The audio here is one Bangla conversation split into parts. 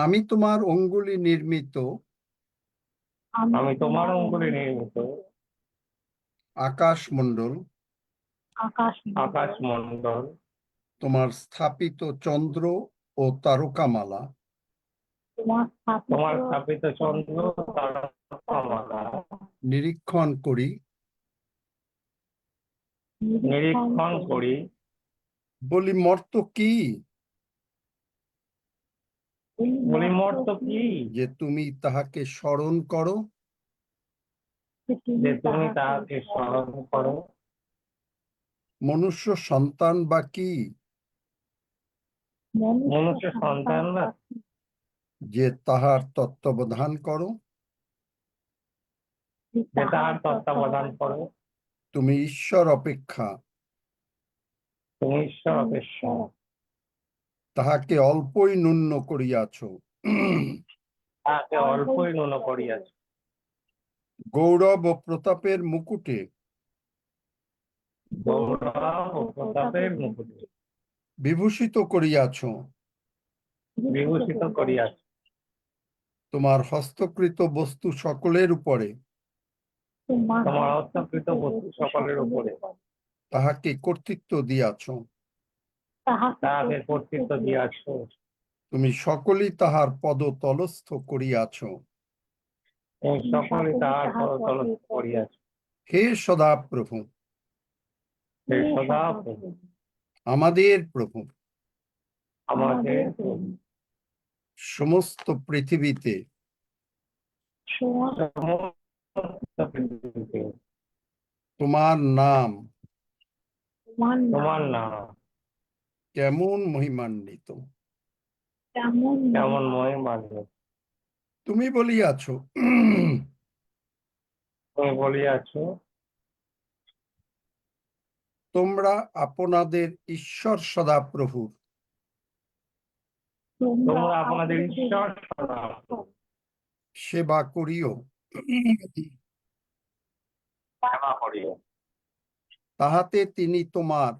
আমি তোমার অঙ্গুলি নির্মিত আমি তোমার অঙ্গুলি নির্মিত আকাশমণ্ডল, আকাশমণ্ডল, তোমার স্থাপিত চন্দ্র ও তারকামালা তোমার স্থাপিত চন্দ্র তারকামালা নিরীক্ষণ করি, নিরীক্ষণ করি। বলি মর্ত কি বলি মর্ত কি যে তুমি তাহাকে স্মরণ করো? যে তুমি তাহাকে স্মরণ করো? মনুষ্য সন্তান বা কি মনুষ্য সন্তান না যে তাহার তত্ত্বাবধান করো? যে তাহার তত্ত্বাবধান করো? তুমি ঈশ্বর অপেক্ষা তুমি ঈশ্বর অপেক্ষা তাহাকে অল্পই ন্যূন করিয়াছ। তাহাকে অল্পই ন্যূন করিয়াছ। গৌরব ও প্রতাপের মুকুটে গৌরব ও প্রতাপের মুকুটে বিভূষিত করিয়াছ। বিভূষিত করিয়াছ। তোমার হস্তকৃত বস্তু সকলের উপরে তোমার হস্তকৃত বস্তু সকলের উপরে তাহাকে কর্তৃত্ব দিয়াছ। তাহাকে কর্তৃত্ব দিয়াছ। তুমি সকলেই তাহার পদতলস্থ করিয়াছ। তুমি সকলে তাহার পদতলস্থ করিয়াছ। হে সদাপ্রভু, হে সদাপ্রভু, আমাদের প্রভু, আমাদের প্রভু, সমস্ত পৃথিবীতে সমস্ত পৃথিবীতে তোমার নাম তোমার নাম কেমন মহিমান্বিত। কেমন মহিমান্বিত। তুমি বলিয়াছ, তুমি বলিয়াছ, তোমরা আপনাদের ঈশ্বর সদাপ্রভুর তোমরা আপনাদের ঈশ্বর সদাপ্রভু সেবা করিও, সেবা করিও। তাহাতে তিনি তোমার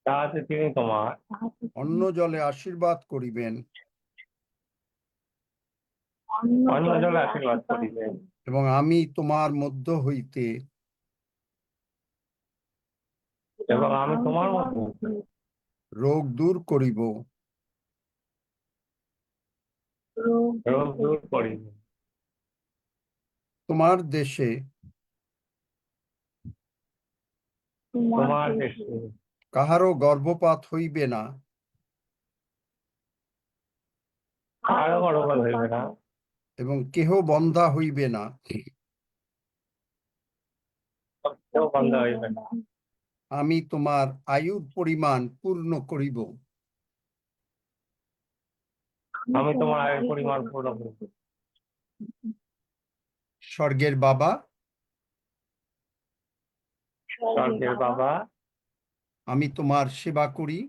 তাহাতে তিনি তোমার অন্য জলে আশীর্বাদ করিবেন অন্য জলে আশীর্বাদ করিবেন এবং আমি তোমার মধ্য হইতে এবং আমি তোমার মধ্যে রোগ দূর করিব, রোগ দূর করিব। তোমার দেশে তোমার দেশে কাহারও গর্ভপাত হইবে না, কারো গর্ভপাত হইবে না এবং কেহ বন্ধা হইবে না। কেউ বন্ধ হইবে না। আমি তোমার আয়ুর পরিমাণ পূর্ণ করিব, আমি তোমার আয়ের পরিমাণ পূর্ণ করিব। স্বর্গের বাবা, স্বর্গের বাবা, আমি তোমার সেবা করি,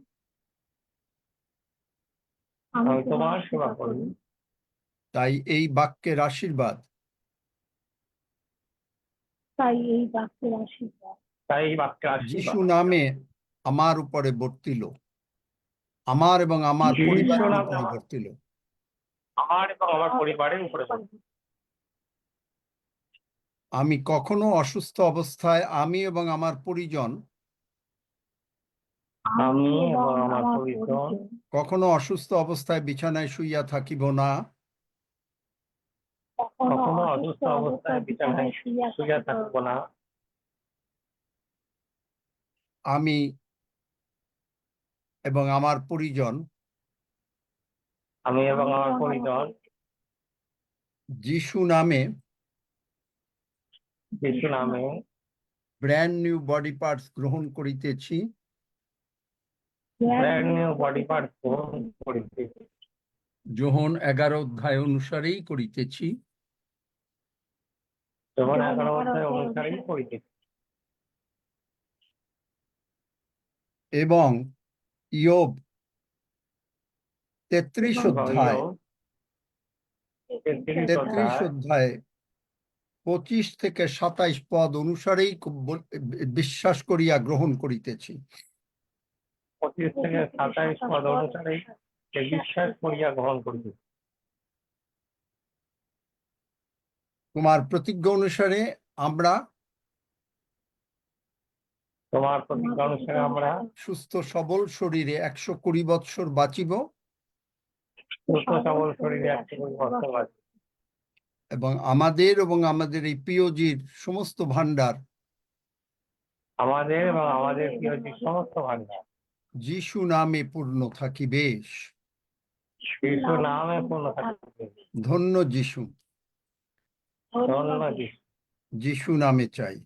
আমি তোমার সেবা করি। তাই এই বাক্যের আশীর্বাদ তাই এই বাক্যের যিশু আশীর্বাদ নামে আমার উপরে বর্তিল, আমার এবং আমার পরিবারের উপরে বর্তিল। আমার এবং আমার পরিবারের উপরে বর্তিল। আমি কখনো অসুস্থ অবস্থায় আমি এবং আমার পরিজন আমি এবং আমার পরিজন কখনো অসুস্থ অবস্থায় বিছানায় শুইয়া থাকিব না, কখনো অসুস্থ অবস্থায় বিছানায় শুইয়া থাকিব না। আমি এবং আমার পরিজন আমি এবং আমার পরিজন যিশু নামে যিশু নামে ব্র্যান্ড নিউ বডি পার্টস গ্রহণ করিতেছি, ব্র্যান্ড নিউ বডি পার্ট গ্রহণ করিতেছি। যোহন 11 অধ্যায় অনুসারেই করিতেছি, যোহন 11 অধ্যায় অনুসারেই করিতেছি। এবং ইয়োব 33 অধ্যায় 25 থেকে 27 পদ অনুসারেই বিশ্বাস করিয়া গ্রহণ করিতেছি। 25 থেকে 27 পদ অনুসারেই বিশ্বাস করিয়া গ্রহণ করিতেছি। তোমার প্রতিজ্ঞা অনুসারে আমরা তোমার প্রতিজ্ঞা অনুসারে আমরা সুস্থ সবল শরীরে 120 বৎসর বাঁচিব সুস্থ সবল শরীরে 120 বছর বাঁচি এবং আমাদের এই প্রিয়জির সমস্ত ভান্ডার আমাদের এবং আমাদের প্রিয়জির সমস্ত ভান্ডার যিশু নামে পূর্ণ থাকিবে। যিশু নামে পূর্ণ থাকিবে। ধন্য যিশু, ধন্য যিশু, যিশু নামে চাই।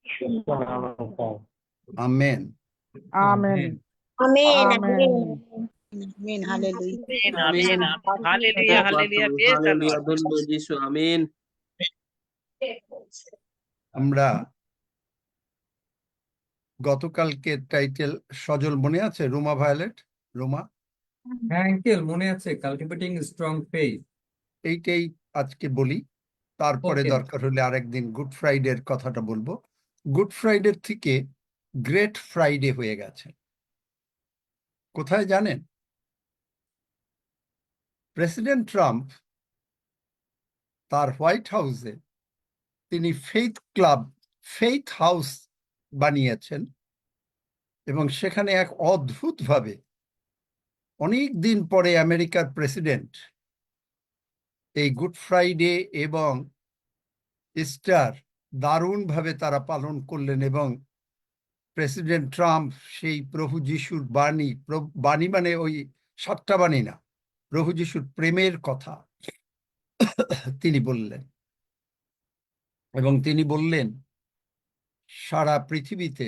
যিশু নামে চাই। Amen. Amen. Amen. Amen. Amen. Hallelujah. Amin. Hallelujah. Hallelujah. Praise the Hallelujah. Lord. ধন্যবাদ যিশু। আমিন। আমরা গতকালকে টাইটেল সজল মনে আছে? রোমা ভায়োলেট, রোমা, হ্যাঁ আঙ্কেল মনে আছে, কাল্টিভেটিং স্ট্রং ফেইথ। এইটাই আজকে বলি, তারপরে Okay. দরকার হলে আরেকদিন গুড ফ্রাইডের কথাটা বলবো। গুড ফ্রাইডে থেকে গ্রেট ফ্রাইডে হয়ে গেছে। কোথায় জানেন? প্রেসিডেন্ট ট্রাম্প তার হোয়াইট হাউসে তিনি ফেইথ হাউস বানিয়েছেন এবং সেখানে এক অদ্ভুতভাবে অনেক দিন পরে আমেরিকার প্রেসিডেন্ট এই গুড ফ্রাইডে এবং ইস্টার দারুণভাবে তারা পালন করলেন এবং প্রেসিডেন্ট ট্রাম্প সেই প্রভু যিশুর বাণী মানে ওই 7টা বাণী না, প্রভু যিশুর প্রেমের কথা তিনি বললেন এবং তিনি বললেন সারা পৃথিবীতে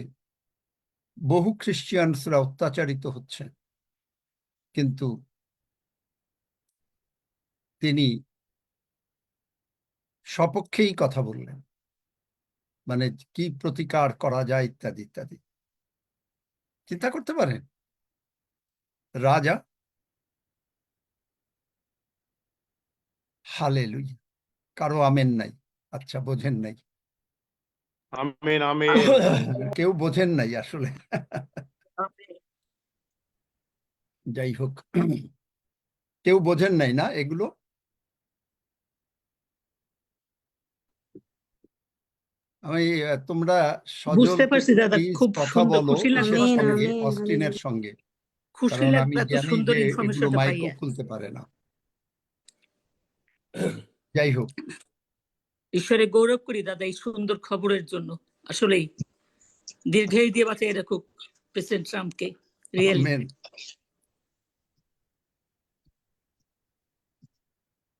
বহু খ্রিস্টিয়ানসরা অত্যাচারিত হচ্ছে, কিন্তু তিনি সপক্ষেই কথা বললেন, মানে কি প্রতিকার করা যায় ইত্যাদি ইত্যাদি। চিন্তা করতে পারেন, রাজা। হালেলুয়া। কারো আমেন নাই? আচ্ছা, বোঝেন নাই। আমিন আমিন। কেউ বোঝেন নাই আসলে। যাই হোক, কেউ বোঝেন নাই না এগুলো। আমি তোমরা বুঝতে সজল পারছি দাদা, প্লিজ খুব কথা সুন্দর, বলো খুশি লাগলো কিসের আমেন, সঙ্গে? আমেন, অস্টিনের আমেন। সঙ্গে। খুশি কারণ আমি লাগলো এত জানি সুন্দর যে এগুলো ইনফরমেশনটা মাইকও পাইয়া। খুলতে পারে না। যাই হোক, ঈশ্বরে গৌরব করি দাদা এই সুন্দর খবরের জন্য। আসলেই দীর্ঘায়ু দিয়ে বাঁচাই রাখুক প্রেসিডেন্ট ট্রাম্পকে। Really amen.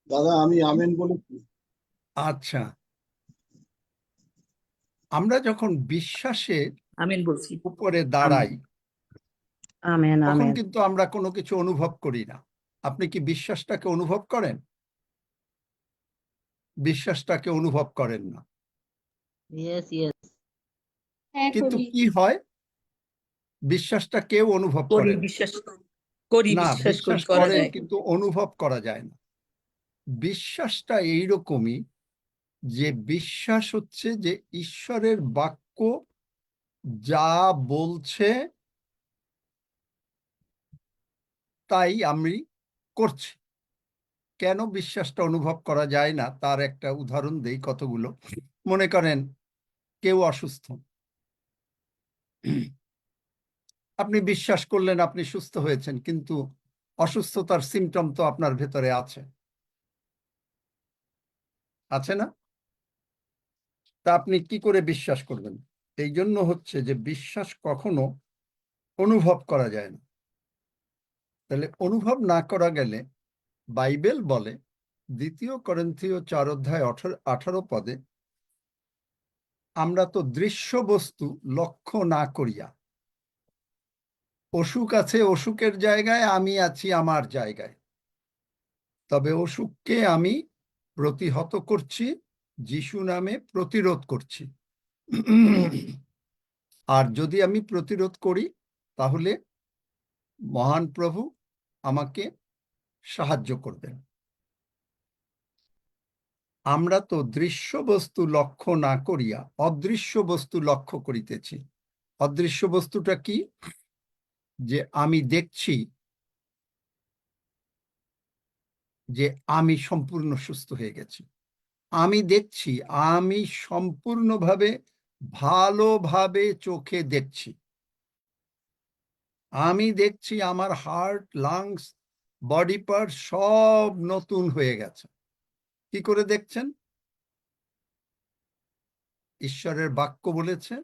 দাদা আমি আমেন বলেছি। আচ্ছা, আমরা যখন বিশ্বাসের আমিন বলছি। উপরে দাঁড়াই Amen. তখন Amen. কিন্তু আমরা কোনো কিছু অনুভব করি না। আপনি কি বিশ্বাসটাকে অনুভব করেন? বিশ্বাসটাকে অনুভব করেন না, Yes, yes. কিন্তু কি হয়? বিশ্বাসটা কেউ অনুভব করি করে না। বিশ্বাস করি, না, বিশ্বাস করি, বিশ্বাস করা করেন যায়। কিন্তু অনুভব করা যায় না। বিশ্বাসটা এইরকমই যে বিশ্বাস হচ্ছে যে ঈশ্বরের বাক্য যা বলছে তাই আমি করছি। কেন বিশ্বাসটা অনুভব করা যায় না তার একটা উদাহরণ দেই কতগুলো। মনে করেন কেউ অসুস্থ, আপনি বিশ্বাস করলেন আপনি সুস্থ হয়েছেন, কিন্তু অসুস্থতার সিমটম তো আপনার ভেতরে আছে, আছে না? তা আপনি কি করে বিশ্বাস করবেন? এই জন্য হচ্ছে যে বিশ্বাস কখনো অনুভব করা যায় না। তাহলে অনুভব না করা গেলে বাইবেল বলে 2 করিন্থীয় 4:18 পদে, আমরা তো দৃশ্য বস্তু লক্ষ্য না করিয়া, অসুখ আছে অসুখের জায়গায়, আমি আছি আমার জায়গায়, তবে অসুখকে আমি প্রতিহত করছি, যিশু নামে প্রতিরোধ করছি। আর যদি আমি প্রতিরোধ করি তাহলে মহান প্রভু আমাকে সাহায্য করবেন। আমরা তো দৃশ্য বস্তু লক্ষ্য না করিয়া অদৃশ্য বস্তু লক্ষ্য করিতেছি। অদৃশ্য বস্তুটা কি? যে আমি দেখছি যে আমি সম্পূর্ণ সুস্থ হয়ে গেছি। আমি দেখছি, আমি সম্পূর্ণভাবে ভালোভাবে চোখে দেখছি। আমি দেখছি আমার হার্ট, লাংস, বডি পার্ট সব নতুন হয়ে গেছে। কি করে দেখছেন? ঈশ্বরের বাক্য বলেছে,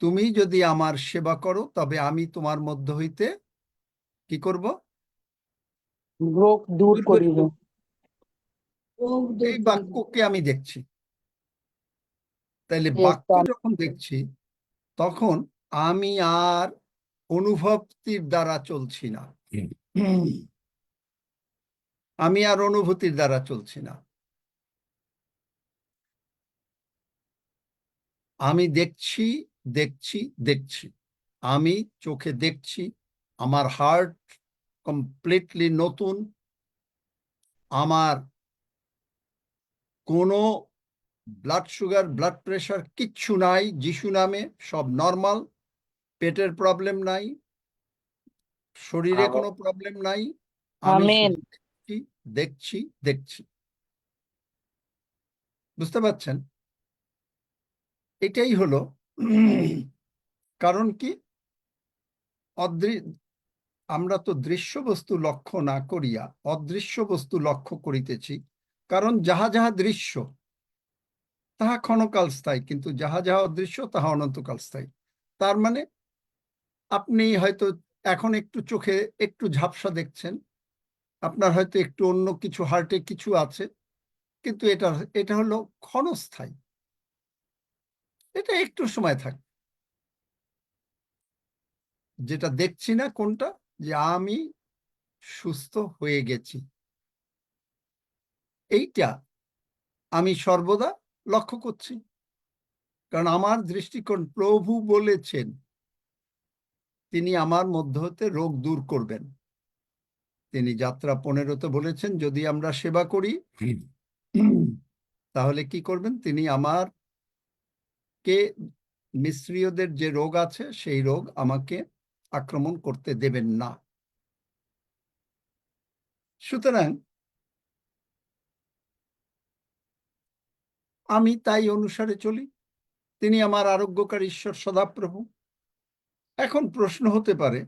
তুমি যদি আমার সেবা করো তবে আমি তোমার মধ্য হইতে কি করব? রোগ দূর করিব। এই বাক্যকে আমি দেখছি। তাইলে Yes, বাক্য Amen. যখন দেখছি তখন আমি আর অনুভূতির দ্বারা চলছি না। আমি আর অনুভূতির দ্বারা চলছি না। আমি দেখছি, দেখছি, দেখছি। আমি চোখে দেখছি, আমার হার্ট কমপ্লিটলি নতুন, আমার কোনো ব্লাড সুগার, ব্লাড প্রেশার কিচ্ছু নাই, যিশু নামে সব নর্মাল, পেটের প্রবলেম নাই, শরীরে কোনো প্রবলেম নাই। আমি আমেন। শুধু দেখছি, দেখছি, দেখছি। বুঝতে পারছেন? এটাই হলো কারণ কি, আমরা তো দৃশ্য বস্তু লক্ষ্য না করিয়া অদৃশ্য বস্তু লক্ষ্য করিতেছি। কারণ যাহা যাহা দৃশ্য তাহা ক্ষণকাল স্থায়ী, কিন্তু যাহা যাহা অদৃশ্য তাহা অনন্তকাল স্থায়ী। তার মানে আপনি হয়তো এখন একটু চোখে একটু ঝাপসা দেখছেন, আপনার হয়তো একটু অন্য কিছু হার্টে কিছু আছে, কিন্তু এটা হলো ক্ষণস্থায়ী, এটা একটু সময় থাকে। যেটা দেখছি না কোনটা, যে আমি সুস্থ হয়ে গেছি, এইটা আমি সর্বদা লক্ষ্য করছি। কারণ আমার দৃষ্টিকোণ, প্রভু বলেছেন তিনি আমার মধ্য হতে রোগ দূর করবেন। তিনি যাত্রা 15-তে বলেছেন যদি আমরা সেবা করি তাহলে কি করবেন? তিনি মিস্রীয়দের যে রোগ আছে সেই রোগ আমাকে আক্রমণ করতে দেবেন না। সুতরাং আমি তাই অনুসারে চলি। তিনি আমার আরোগ্যকারী ঈশ্বর সদাপ্রভু। এখন প্রশ্ন হতে পারে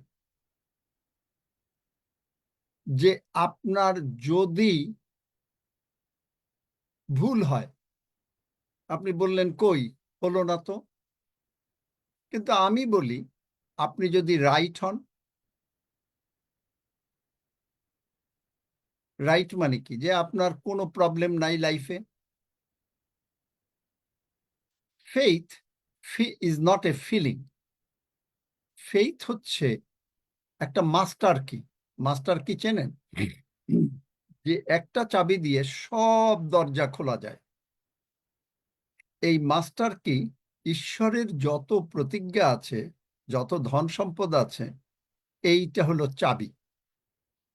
যে আপনার যদি ভুল হয়, আপনি বললেন কই হলো না তো, কিন্তু আমি বলি আপনি যদি রাইট হন, রাইট মানে কি, যে আপনার কোনো প্রবলেম নাই লাইফে। Faith is not a feeling, faith হচ্ছে একটা মাস্টার কি। মাস্টার কি চেনেন? যে একটা চাবি দিয়ে সব দরজা খোলা যায়। এই মাস্টার কি ঈশ্বরের যত প্রতিজ্ঞা আছে, যত ধন সম্পদ আছে, এইটা হলো চাবি।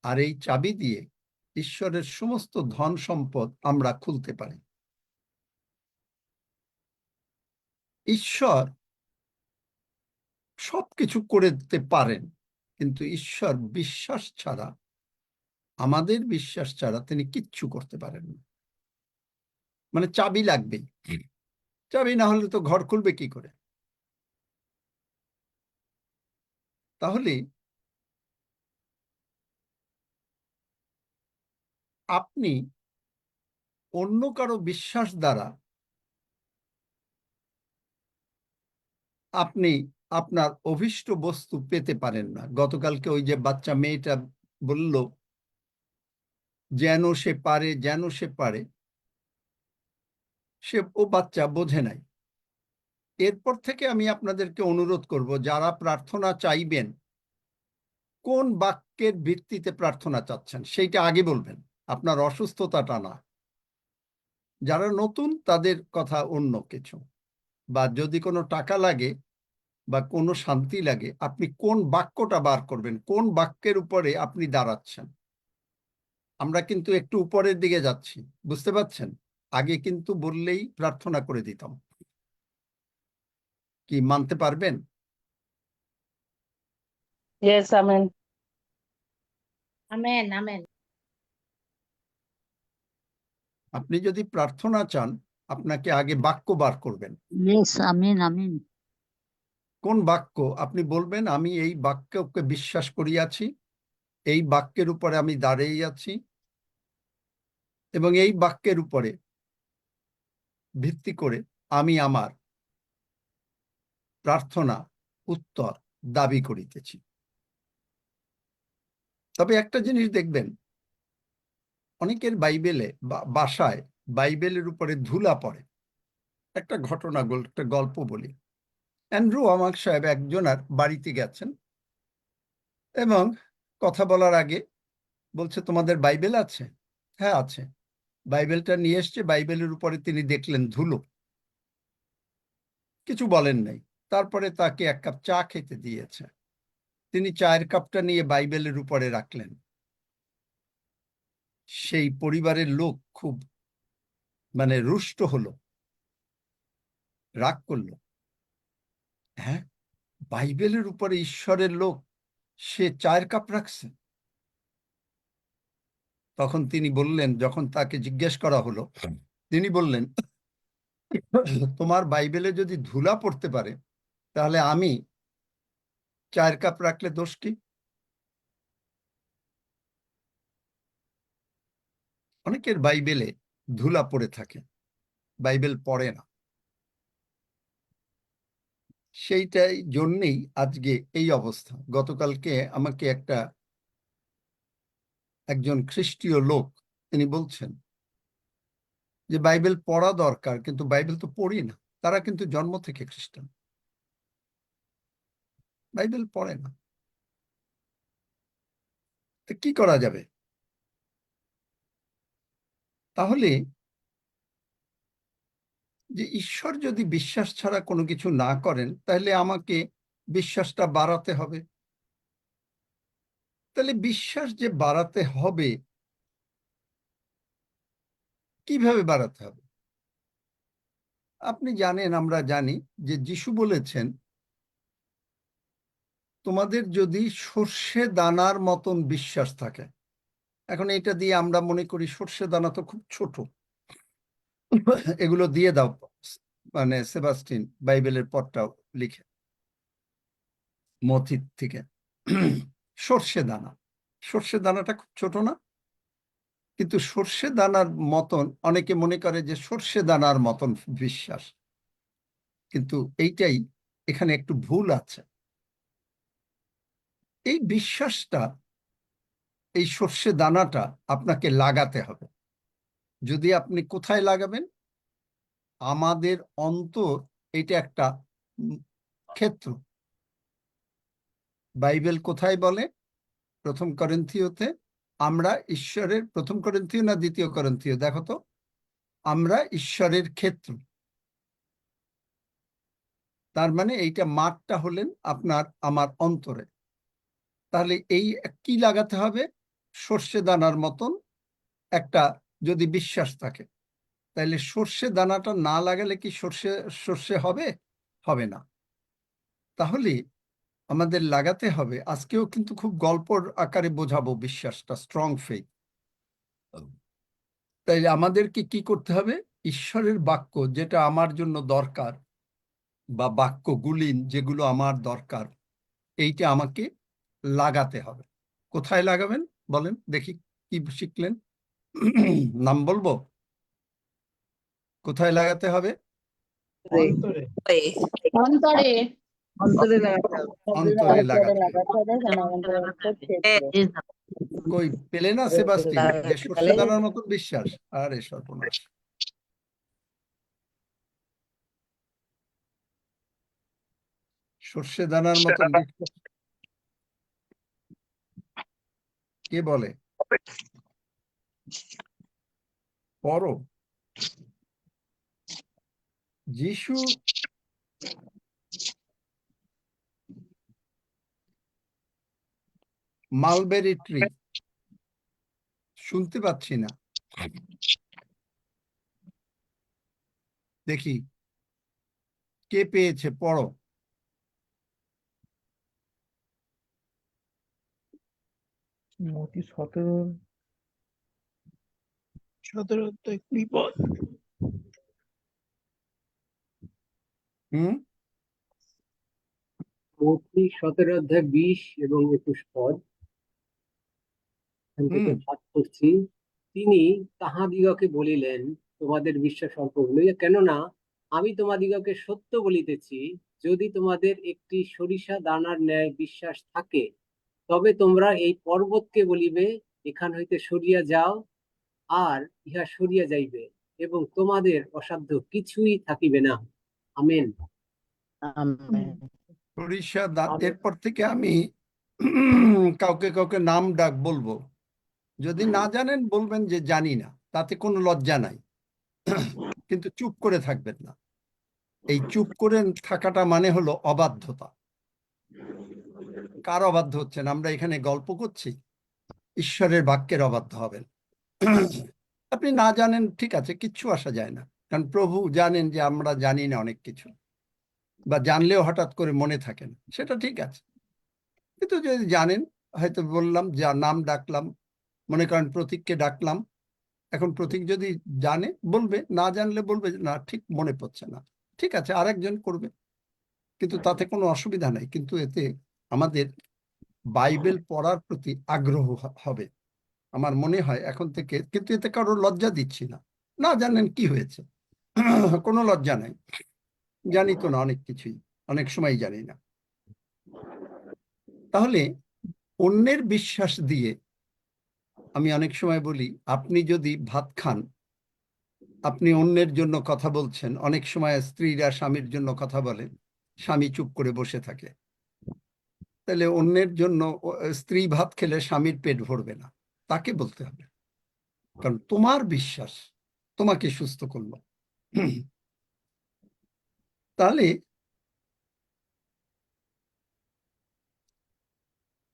আর এই চাবি দিয়ে ঈশ্বরের সমস্ত ধন সম্পদ আমরা খুলতে পারি। ঈশ্বর সবকিছু করে দিতে পারেন, কিন্তু ঈশ্বর বিশ্বাস ছাড়া, আমাদের বিশ্বাস ছাড়া তিনি কিচ্ছু করতে পারেন না। মানে চাবি লাগবেই, চাবি না হলে তো ঘর খুলবে কি করে? তাহলে আপনি অন্য কারো বিশ্বাস দ্বারা আপনি আপনার অভীষ্ট বস্তু পেতে পারেন না। গতকালকে ওই যে বাচ্চা মেয়েটা বলল যেন সে পারে, যেন সে পারে, ও বাচ্চা বোঝে নাই। এরপর থেকে আমি আপনাদেরকে অনুরোধ করব, যারা প্রার্থনা চাইবেন কোন বাক্যের ভিত্তিতে প্রার্থনা চাচ্ছেন সেইটা আগে বলবেন, আপনার অসুস্থতাটা না। যারা নতুন তাদের কথা অন্য কিছু, বা যদি কোনো টাকা লাগে বা কোনো শান্তি লাগে, আপনি কোন বাক্যটা বার করবেন, কোন বাক্যের উপরে আপনি দাঁড়াচ্ছেন। আমরা কিন্তু একটু উপরের দিকে যাচ্ছি, বুঝতে পারছেন? আগে কিন্তু বললেই প্রার্থনা করে দিতাম। কি মানতে পারবেন? Yes, Amen. Amen. Amen. আপনি যদি প্রার্থনা চান, আপনাকে আগে বাক্য বার করবেন। Yes, Amen, Amen. কোন বাক্য? আপনি বলবেন, আমি এই বাক্যকে বিশ্বাস করিয়াছি, এই বাক্যের উপরে আমি দাঁড়িয়ে আছি, এবং এই বাক্যের উপরে ভিত্তি করে আমি আমার প্রার্থনা উত্তর দাবি করিতেছি। তবে একটা জিনিস দেখবেন, অনেকের বাইবেলে বা বাসায় বাইবেলের উপরে ধুলা পড়ে। একটা ঘটনা, একটা গল্প বলি। অ্যান্ড্রু আমাক সাহেব একজনের বাড়িতে গেছেন এবং কথা বলার আগে বলছে, তোমাদের বাইবেল আছে? হ্যাঁ আছে। বাইবেলটা নিয়ে এসছে, বাইবেলের উপরে তিনি দেখলেন ধুলো, কিছু বলেন নাই। তারপরে তাকে এক কাপ চা খেতে দিয়েছে, তিনি চায়ের কাপটা নিয়ে বাইবেলের উপরে রাখলেন। সেই পরিবারের লোক খুব রুষ্ট হলো, রাগ করলো। হ্যাঁ, বাইবেলের উপরে ঈশ্বরের লোক, সে চায়ের কাপ রাখছে। তখন তিনি বললেন, যখন তাকে জিজ্ঞেস করা হলো, তিনি বললেন, তোমার বাইবেলে যদি ধুলা পড়তে পারে, তাহলে আমি চায়ের কাপ রাখলে দোষ কি? অনেকের বাইবেলে ধুলা পড়ে থাকে, বাইবেল পড়ে না। সেইটাই জন্যেই আজকে এই অবস্থা। গতকালকে আমাকে একজন খ্রিস্টীয় লোক তিনি বলছেন যে বাইবেল পড়া দরকার, কিন্তু বাইবেল তো পড়ি না। তারা কিন্তু জন্ম থেকে খ্রিস্টান, বাইবেল পড়ে না। তো কি করা যাবে? তাহলে যে ঈশ্বর যদি বিশ্বাস ছাড়া কোনো কিছু না করেন, তাহলে আমাকে বিশ্বাসটা বাড়াতে হবে। তাহলে বিশ্বাস যে বাড়াতে হবে, কিভাবে বাড়াতে হবে? আপনি জানেন, আমরা জানি যে যিশু বলেছেন, তোমাদের যদি সর্ষে দানার মতন বিশ্বাস থাকে। এখন এটা দিয়ে আমরা মনে করি সর্ষে দানা তো খুব ছোট, এগুলো দিয়ে দাও। সেবাস্টিন বাইবেলের পথটাও লিখে মথিত থেকে, সর্ষে দানাটা খুব ছোট না? কিন্তু সর্ষে দানার মতন, অনেকে মনে করে যে সর্ষে দানার মতন বিশ্বাস, কিন্তু এইটাই এখানে একটু ভুল আছে। এই বিশ্বাসটা, এই সর্ষে দানাটা আপনাকে লাগাতে হবে। যদি আপনি কোথায় লাগাবেন? আমাদের অন্তর, এটা একটা ক্ষেত্র। বাইবেল কোথায় বলে? প্রথম করিন্থীয়তে, আমরা ঈশ্বরের, প্রথম করিন্থীয় না দ্বিতীয় করিন্থীয়, দেখো তো, আমরা ঈশ্বরের ক্ষেত্র। তার মানে এইটা মাঠটা হলেন আপনার আমার অন্তরে। তাহলে এই কি লাগাতে হবে? সর্ষে দানার মতন একটা যদি বিশ্বাস থাকে, তাহলে সর্ষে দানাটা না লাগালে কি সর্ষে সর্ষে হবে? হবে না। তাহলে আমাদের লাগাতে হবে। আজকেও কিন্তু খুব গল্পর আকারে বোঝাবো বিশ্বাসটা, স্ট্রং ফেথ। তাইলে আমাদেরকে কি করতে হবে? ঈশ্বরের বাক্য যেটা আমার জন্য দরকার, বা বাক্যগুলি যেগুলো আমার দরকার, এইটা আমাকে লাগাতে হবে। কোথায় লাগাবেন বলেন দেখি, কি শিখলেন? নাম বলবো? কোথায় লাগাতে হবে? অন্তরে। অন্তরে অন্তরে লাগাতে হবে। অন্তরে লাগাতে হবে। Yes, কই পেলে না সেবাস্টিন যে সর্ষে দানার মতন বিশ্বাস? আরে সর্বনাশ! সর্ষে দানার মতন বিশ্বাস কে বলে? পড়ো। যিশু মালবেরি ট্রি, শুনতে পাচ্ছি না, দেখি কে পেয়েছে, পড়ো। মতি 17 17 20 পদ। হুম মূর্তি 17 অধ্যায় 20 এবং 21 পদ এখান থেকে হুম পাঠ করছি। তিনি তাহাদিগকে বলিলেন, তোমাদের বিশ্বাস অল্প হইল, কেননা আমি তোমাদিগকে সত্য বলিতেছি, যদি তোমাদের একটি সরিষা দানার ন্যায় বিশ্বাস থাকে, তবে তোমরা এই পর্বতকে বলিবে, এখান হইতে সরিয়া যাও, আর ইহা সরিয়া যাইবে, এবং তোমাদের অসাধ্য কিছুই থাকিবে না। আমেন। সরিষা এরপর থেকে আমি কাউকে কাউকে নাম ডাক বলবো, যদি না জানেন বলবেন যে জানি না, তাতে কোনো লজ্জা নাই, কিন্তু চুপ করে থাকবেন না। এই চুপ করে থাকাটা মানে হলো অবাধ্যতা। কার অবাধ্য হচ্ছেন? আমরা এখানে গল্প করছি, ঈশ্বরের বাক্যের অবাধ্য হবেন। আপনি না জানেন, ঠিক আছে, কিচ্ছু আসা যায় না, কারণ প্রভু জানেন যে আমরা জানি না অনেক কিছু, বা জানলেও হঠাৎ করে মনে থাকে না, সেটা ঠিক আছে। কিন্তু যদি জানেন, হয়তো বললাম, যা নাম ডাকলাম, মনে করেন প্রতীককে ডাকলাম, এখন প্রতীক যদি জানে বলবে, না জানলে বলবে যে না ঠিক মনে পড়ছে না, ঠিক আছে, আরেকজন করবে, কিন্তু তাতে কোনো অসুবিধা নাই। কিন্তু এতে আমাদের বাইবেল পড়ার প্রতি আগ্রহ হবে, আমার মনে হয় এখন থেকে। কিন্তু এতে কারোর লজ্জা দিচ্ছি না, না জানেন কি হয়েছে, কোনো লজ্জা নাই, জানি তো না অনেক কিছুই, অনেক সময় জানি না। তাহলে অন্যের বিশ্বাস দিয়ে, আমি অনেক সময় বলি, আপনি যদি ভাত খান, আপনি অন্যের জন্য কথা বলছেন। অনেক সময় স্ত্রীরা স্বামীর জন্য কথা বলে, স্বামী চুপ করে বসে থাকে, তাহলে অন্যের জন্য স্ত্রী ভাত খেলে স্বামীর পেট ভরবে না, তাকে বলতে হবে, কারণ তোমার বিশ্বাস তোমাকে সুস্থ করলো। তাহলে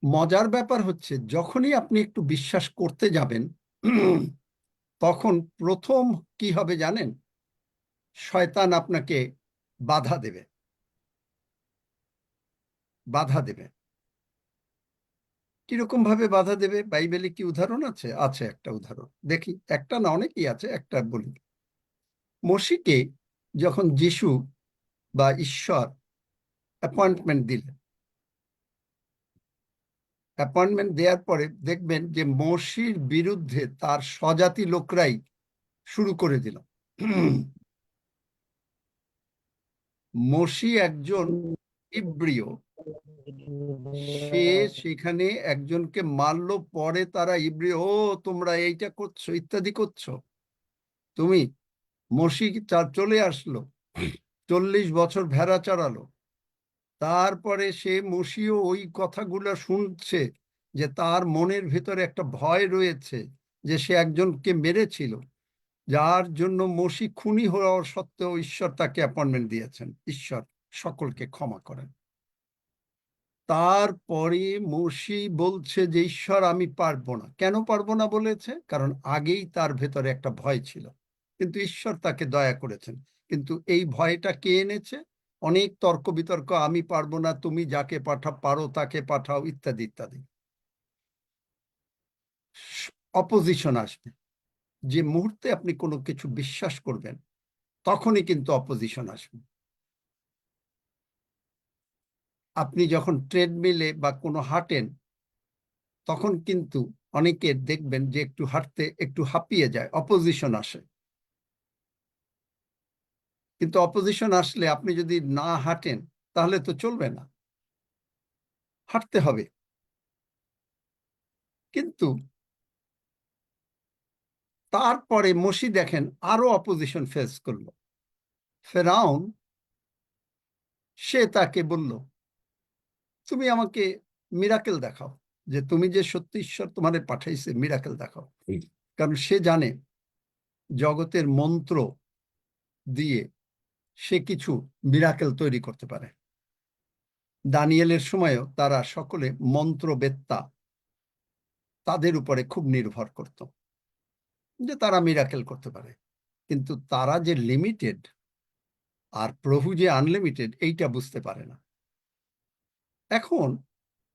মজার ব্যাপার হচ্ছে, যখনই আপনি একটু বিশ্বাস করতে যাবেন, তখন প্রথম কি হবে জানেন? শয়তান আপনাকে বাধা দেবে, বাধা দেবে। কিরকম ভাবে বাধা দেবে? বাইবেলে কি উদাহরণ আছে? আছে একটা উদাহরণ, দেখি, একটা না, অনেকই আছে, একটা বলি। মসিকে যখন যিশু বা ঈশ্বর অ্যাপয়েন্টমেন্ট দিলেন, অ্যাপয়েন্টমেন্ট দেওয়ার পরে দেখবেন যে মসির বিরুদ্ধে তার স্বজাতি লোকরাই শুরু করে দিল। মসি একজন ইব্রিয়, সে সেখানে একজনকে মারলো, পরে তারা ইব্রিয়, ও তোমরা এইটা করছো, ইত্যাদি করছো। তুমি মসি চলে আসলো, 40 বছর ভেড়া চড়ালো, তারপরে সে মসিও ওই কথাগুলো শুনছে, যে তার মনের ভিতরে একটা ভয় রয়েছে, যে সে একজনকে মেরেছিল, যার জন্য মসি খুনি হওয়া সত্ত্বেও ঈশ্বর তাকে অ্যাপয়েন্টমেন্ট দিয়েছেন, ঈশ্বর সকলকে ক্ষমা করেন। তারপরে মসি বলছে যে ঈশ্বর আমি পারবো না। কেন পারবো না বলেছে? কারণ আগেই তার ভেতরে একটা ভয় ছিল, কিন্তু ঈশ্বর তাকে দয়া করেছেন। কিন্তু এই ভয়টা কে এনেছে? অনেক তর্ক বিতর্ক, আমি পারবো না, তুমি যাকে পারো তাকে পাঠাও, ইত্যাদি ইত্যাদি। অপোজিশন আসবে। যে মুহূর্তে আপনি কোনো কিছু বিশ্বাস করবেন, তখনই কিন্তু অপোজিশন আসবে। আপনি যখন ট্রেডমিলে বা কোনো হাঁটেন, তখন কিন্তু অনেকের দেখবেন যে একটু হাঁটতে একটু হাঁপিয়ে যায়, অপোজিশন আসে। কিন্তু অপোজিশন আসলে আপনি যদি না হাঁটেন, তাহলে তো চলবে না, হাঁটতে হবে। কিন্তু তারপরে মসি দেখেন আরো অপোজিশন ফেস করলো। ফেরাউন, সে তাকে বলল, তুমি আমাকে মিরাকেল দেখাও, যে তুমি যে সত্যি ঈশ্বর তোমাদের পাঠাইছে, মিরাকেল দেখাও। কারণ সে জানে জগতের মন্ত্র দিয়ে সে কিছু মিরাকেল তৈরি করতে পারে। দানিয়েলের সময়ও তারা সকলে মন্ত্রবেত্তা, তাদের উপরে খুব নির্ভর করত, যে তারা মিরাকেল করতে পারে। কিন্তু তারা যে লিমিটেড আর প্রভু যে আনলিমিটেড, এইটা বুঝতে পারে না। এখন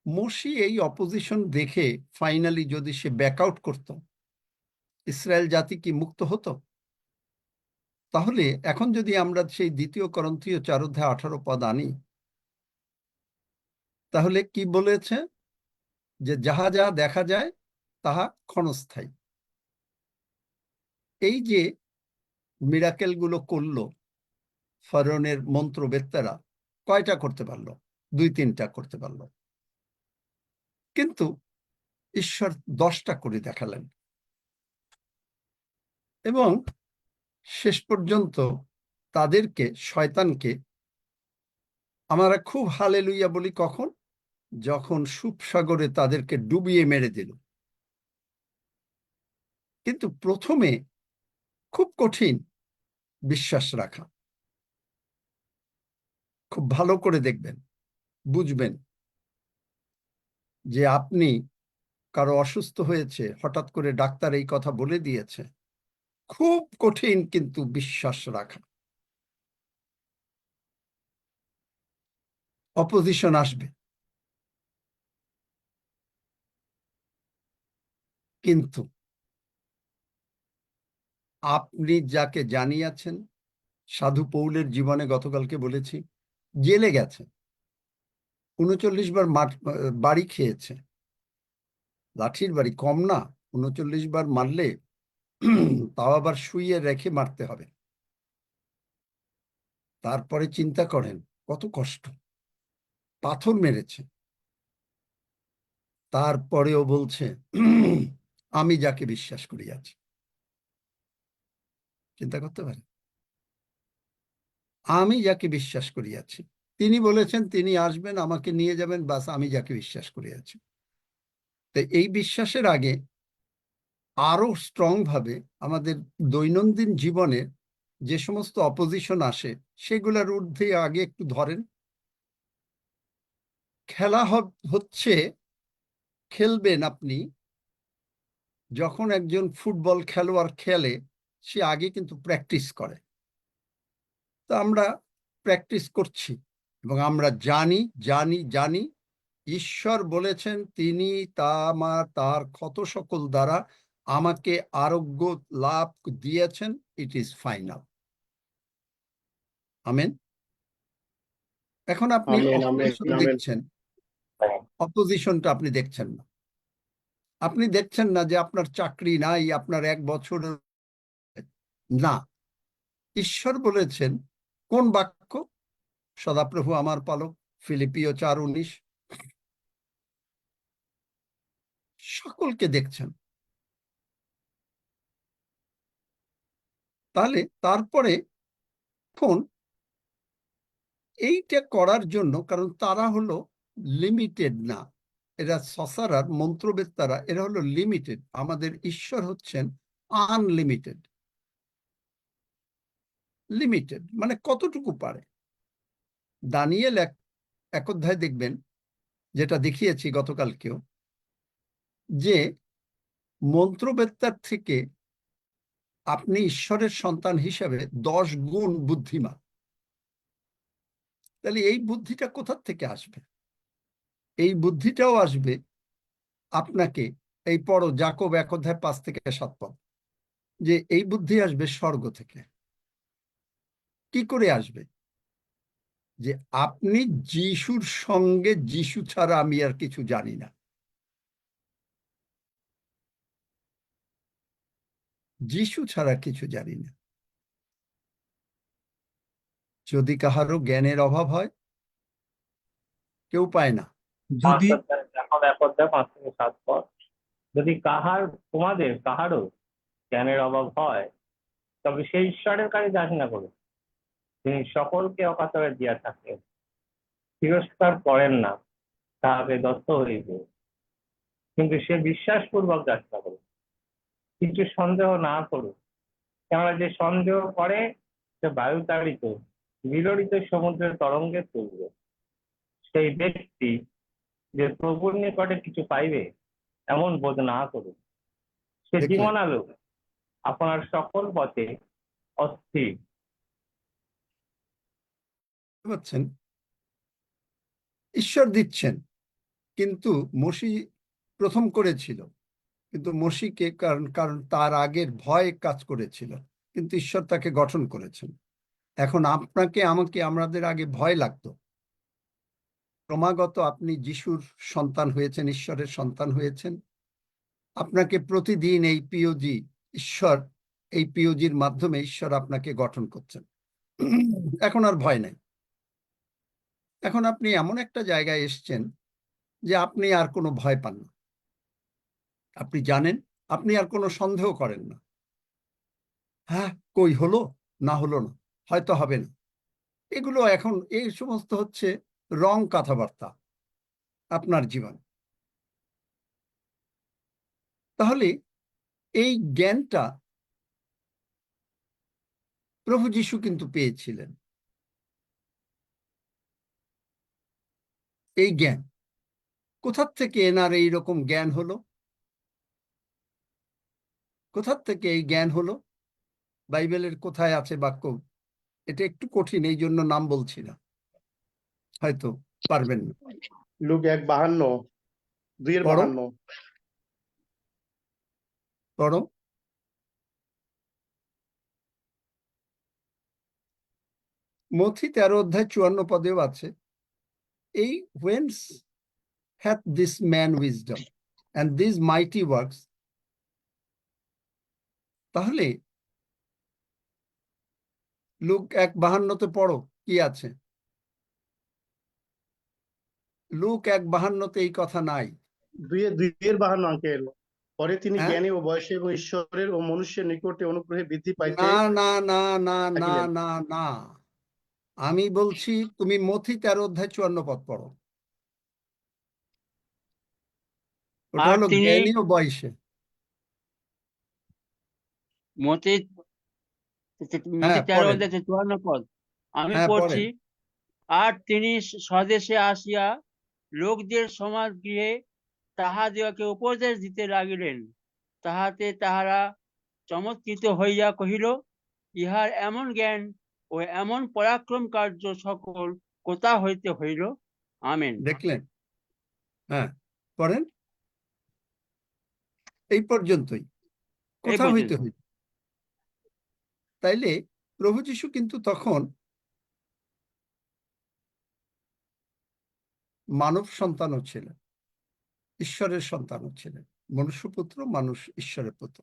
মসি এই অপোজিশন দেখে ফাইনালি যদি সে ব্যাক আউট করত, ইসরায়েল জাতি কি মুক্ত হতো? তাহলে এখন যদি আমরা সেই 2 করন্থীয় 4:18 আনি, তাহলে কি বলেছে? যে যাহা যাহা দেখা যায় তাহা ক্ষণস্থায়ী। এই যে মিরাকেল গুলো করলো ফরৌনের মন্ত্রবেত্তারা, কয়টা করতে পারলো? 2-3টা করতে পারলো, কিন্তু ঈশ্বর 10টা করে দেখালেন। এবং শেষ পর্যন্ত তাদেরকে, শয়তানকে আমরা খুব হালেলুইয়া বলি কখন? যখন সুপসাগরে তাদেরকে ডুবিয়ে মেরে দিল। কিন্তু প্রথমে খুব কঠিন বিশ্বাস রাখা। খুব ভালো করে দেখবেন, বুঝবেন যে আপনি কারো অসুস্থ হয়েছে, হঠাৎ করে ডাক্তার এই কথা বলে দিয়েছে, খুব কঠিন কিন্তু বিশ্বাস রাখা। অপোজিশন আসবে, কিন্তু আপনি যাকে জানিয়েছেন, সাধু পৌলের জীবনে গতকালকে বলেছি, জেলে গেছে, 39 বার বাড়ি খেয়েছে। লাঠির বাড়ি কম না, 39 বার মারলে তাও আবার শুইয়ে রেখে মারতে হবে। তারপরে চিন্তা করেন কত কষ্ট, পাথর মেরেছে, তারপরেও বলছে আমি যাকে বিশ্বাস করিয়াছি। চিন্তা করতে পারেন, আমি যাকে বিশ্বাস করিয়াছি। তিনি বলেছেন তিনি আসবেন, আমাকে নিয়ে যাবেন, বাস আমি যাকে বিশ্বাস করিয়াছি। তো এই বিশ্বাসের আগে আরো স্ট্রং ভাবে আমাদের দৈনন্দিন জীবনে যে সমস্ত অপোজিশন আসে সেগুলোর ঊর্ধ্বে আগে একটু ধরেন। খেলা হচ্ছে, খেলবেন আপনি। যখন একজন ফুটবল খেলোয়াড় খেলে, সে আগে কিন্তু প্র্যাকটিস করে। তো আমরা প্র্যাকটিস করছি এবং আমরা জানি জানি জানি ঈশ্বর বলেছেন তিনি তার ক্ষত সকল দ্বারা আমাকে আরোগ্য লাভ দিয়েছেন। It is final. আমেন। এখন আপনি আমেন, আমেন, অপোজিশন আমেন। দেখছেন, অপোজিশনটা আপনি দেখছেন না। আপনি দেখছেন না যে আপনার চাকরি নাই, আপনার 1 বছর না। ঈশ্বর বলেছেন কোন বাক্য? সদাপ্রভু আমার পালক, ফিলিপিও 4:19। সকলকে দেখছেন। তাহলে তারপরে এখন এইটা করার জন্য, কারণ তারা হলো লিমিটেড না, এরা সসারার মন্ত্রবেত্তারা, এরা হলো লিমিটেড। আমাদের ঈশ্বর হচ্ছেন আনলিমিটেড। লিমিটেড মানে কতটুকু পারে। দানিয়েল 1 অধ্যায় দেখবেন, যেটা দেখিয়েছি গতকালকেও, যে মন্ত্রবেত্তার থেকে আপনি ঈশ্বরের সন্তান হিসাবে 10 গুণ বুদ্ধিমান। তাহলে এই বুদ্ধিটা কোথার থেকে আসবে? এই বুদ্ধিটাও আসবে আপনাকে, এই পড়ো যাকব 1 অধ্যায় 5 থেকে 7 পদ, যে এই বুদ্ধি আসবে স্বর্গ থেকে। কি করে আসবে? যে আপনি যিশুর সঙ্গে, যিশু ছাড়া আমি আর কিছু জানি না। যিশু ছাড়া কিছু জানি না। যদি কাহারও জ্ঞানের অভাব হয়, কেউ পায় না। যদি 5 থেকে 7 পদ। যদি তোমাদের কাহারও জ্ঞানের অভাব হয়, তবে সেই ঈশ্বরের কাছে যাচনা করুন, তিনি সকলকে অকাতরে দিয়া থাকেন, তিরস্কার করেন না, তাহাকে দত্ত হইবে। কিন্তু সে বিশ্বাসপূর্বক যাচনা করুন, কিছু সন্দেহ না করুন। কেননা যে সন্দেহ করে সে বায়ুতাড়িত বিলরিত সমুদ্রের তরঙ্গে তুলবে। সেই ব্যক্তি যে প্রভুর নিকটে কিছু পাইবে এমন বোধ না করুন। সে দেখলেন? জীবন আলো, আপনার সকল পথে অস্থির। বুঝতে পারছেন? ঈশ্বর দিচ্ছেন, কিন্তু মসি প্রথম করেছিল কিন্তু মসিকে কারণ কারণ তার আগের ভয় কাজ করেছিল, কিন্তু ঈশ্বর তাকে গঠন করেছেন। এখন আপনাকে আমাকে আমাদের আগে ভয় লাগতো, ক্রমাগত আপনি যিশুর সন্তান হয়েছেন, ঈশ্বরের সন্তান হয়েছেন। আপনাকে প্রতিদিন এই পিওজি ঈশ্বর, এই পিওজির মাধ্যমে ঈশ্বর আপনাকে গঠন করছেন। এখন আর ভয় নাই। এখন আপনি এমন একটা জায়গায় এসছেন যে আপনি আর কোনো ভয় পান না। আপনি জানেন, আপনি আর কোনো সন্দেহ করেন না। হ্যাঁ, কই হলো না হলো না, হয়তো হবে না, এগুলো এখন এই সমস্ত হচ্ছে রং কথাবার্তা আপনার জীবন। তাহলে এই জ্ঞানটা প্রভু যীশু কিন্তু পেয়েছিলেন। এই জ্ঞান কোথার থেকে এনার এইরকম জ্ঞান হলো? কোথার থেকে এই জ্ঞান হলো? বাইবেলের কোথায় আছে বাক্য? এটা একটু কঠিন, এই জন্য নাম বলছি না, হয়তো পারবেন না। লুক 1:52, 2:52। পড়ো। মথি 13:54 আছে, এই whence hath this man wisdom and these mighty works? তাহলে লুক 1:52 পড়ো, কি আছে? লুক 1:52 এই কথা নাই। 2:52 আঙ্কেল। পরে তিনি হ্যাঁ? জ্ঞানী ও বয়সে এবং ঈশ্বরের ও মনুষ্যের নিকটে অনুগ্রহে বৃদ্ধি পাইতে না না না না না থাকিলেন। না না, আমি বলছি তুমি মথি 13:54 পড়ো। ওটা আর হলো তিনি জ্ঞানী ও বয়সে। মতি হ্যাঁ, 13 পড়েন। অধ্যায় 54 পদ আমি হ্যাঁ, পড়ছি। পড়েন। আর তিনি স্বদেশে আসিয়া লোকদের সমাজ গৃহে তাহাদিগকে উপদেশ দিতে লাগিলেন। তাহাতে তাহারা চমৎকৃত হইয়া কহিল, ইহার এমন জ্ঞান ও এমন পরাক্রম কার্য সকল কোথা হইতে হইল? আমেন। দেখলেন? হ্যাঁ, পড়েন। এই পর্যন্তই। এই কোথা হইতে পর্যন্ত। হইল? তাইলে প্রভু যীশু কিন্তু তখন মানব সন্তানও ছিলেন, ঈশ্বরের সন্তানও ছিলেন, মনুষ্যপুত্র, মানুষ ঈশ্বরের পুত্র।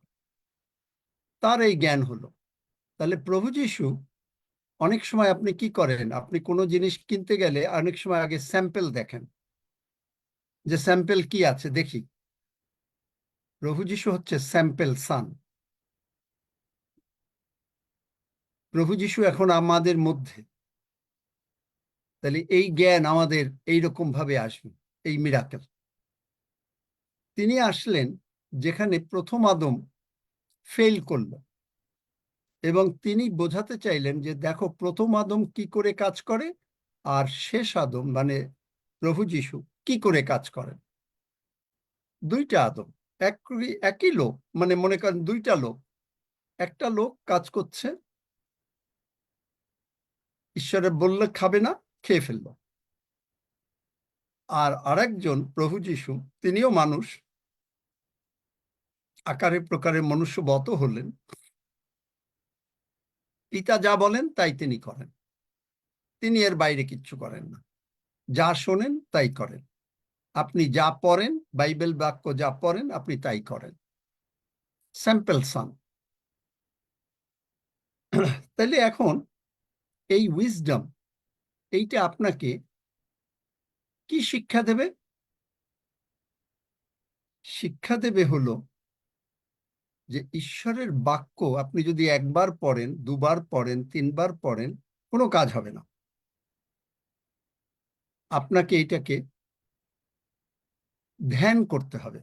তার এই জ্ঞান হলো। তাহলে প্রভু যীশু, অনেক সময় আপনি কি করেন, আপনি কোনো জিনিস কিনতে গেলে অনেক সময় আগে স্যাম্পল দেখেন, যে স্যাম্পল কি আছে দেখি। প্রভু যীশু হচ্ছে স্যাম্পল সান। প্রভু যীশু এখন আমাদের মধ্যে। তাহলে এই জ্ঞান আমাদের এইরকম ভাবে আসবে, এই মিরাকেল। তিনি আসলেন যেখানে প্রথম আদম ফেল করলো, এবং তিনি বোঝাতে চাইলেন যে দেখো প্রথম আদম কি করে কাজ করে, আর শেষ আদম মানে প্রভু যীশু কি করে কাজ করেন। দুইটা আদম, একই লোক, মানে মনে করেন দুইটা লোক। একটা লোক কাজ করছে, ঈশ্বরের বললে খাবে না, খেয়ে ফেললো। আর আরেকজন প্রভু যীশু, তিনিও মানুষ, আকারে প্রকারে মনুষ্যবত হলেন। পিতা যা বলেন তাই তিনি করেন, তিনি এর বাইরে কিচ্ছু করেন না। যা শোনেন তাই করেন, আপনি যা পড়েন, বাইবেল বাক্য যা পড়েন আপনি তাই করেন। স্যাম্পল সান। তাহলে এখন এই উইজডম, এইটা আপনাকে কি শিক্ষা দেবে? শিক্ষা দেবে হলো যে ঈশ্বরের বাক্য আপনি যদি একবার পড়েন, দুবার পড়েন, তিনবার পড়েন, কোনো কাজ হবে না। আপনাকে এটাকে ধ্যান করতে হবে,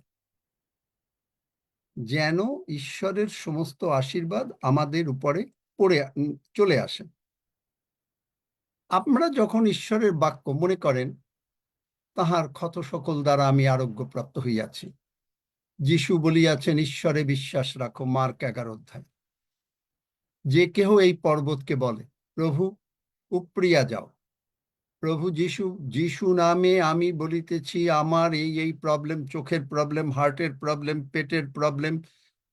যেন ঈশ্বরের সমস্ত আশীর্বাদ আমাদের উপরে চলে আসে। আমরা যখন ঈশ্বরের বাক্য মনে করেন, তাহার ক্ষত সকল দ্বারা আমি আরোগ্যপ্রাপ্ত হইয়াছি, যিশু বলিয়াছেন ঈশ্বরে বিশ্বাস রাখো, মার্ক 11 যে কেহ এই পর্বতকে বলে প্রভু উপড়িয়া যাও, প্রভু যিশু, যিশু নামে আমি বলিতেছি আমার এই প্রবলেম, চোখের প্রবলেম, হার্টের প্রবলেম, পেটের প্রবলেম,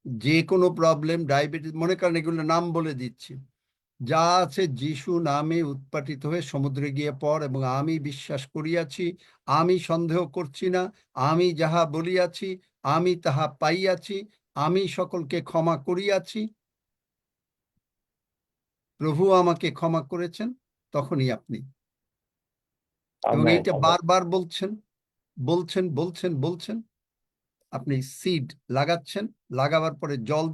যে কোনো প্রবলেম, ডায়াবেটিস, মনে করেন এগুলো নাম বলে দিচ্ছি, যা আছে যিশু নামে উৎপাটিত হয়ে সমুদ্রে গিয়ে পড়, এবং আমি বিশ্বাস করিয়াছি, আমি সন্দেহ করছি না, আমি যাহা বলিয়াছি আমি তাহা পাইয়াছি, আমি সকলকে ক্ষমা করিয়াছি, প্রভু আমাকে ক্ষমা করেছেন, তখনই আপনি। এবং আমেন। এইটা বারবার বলছেন বলছেন বলছেন বলছেন। আপনি সিড লাগাচ্ছেন, লাগাবার পরে জল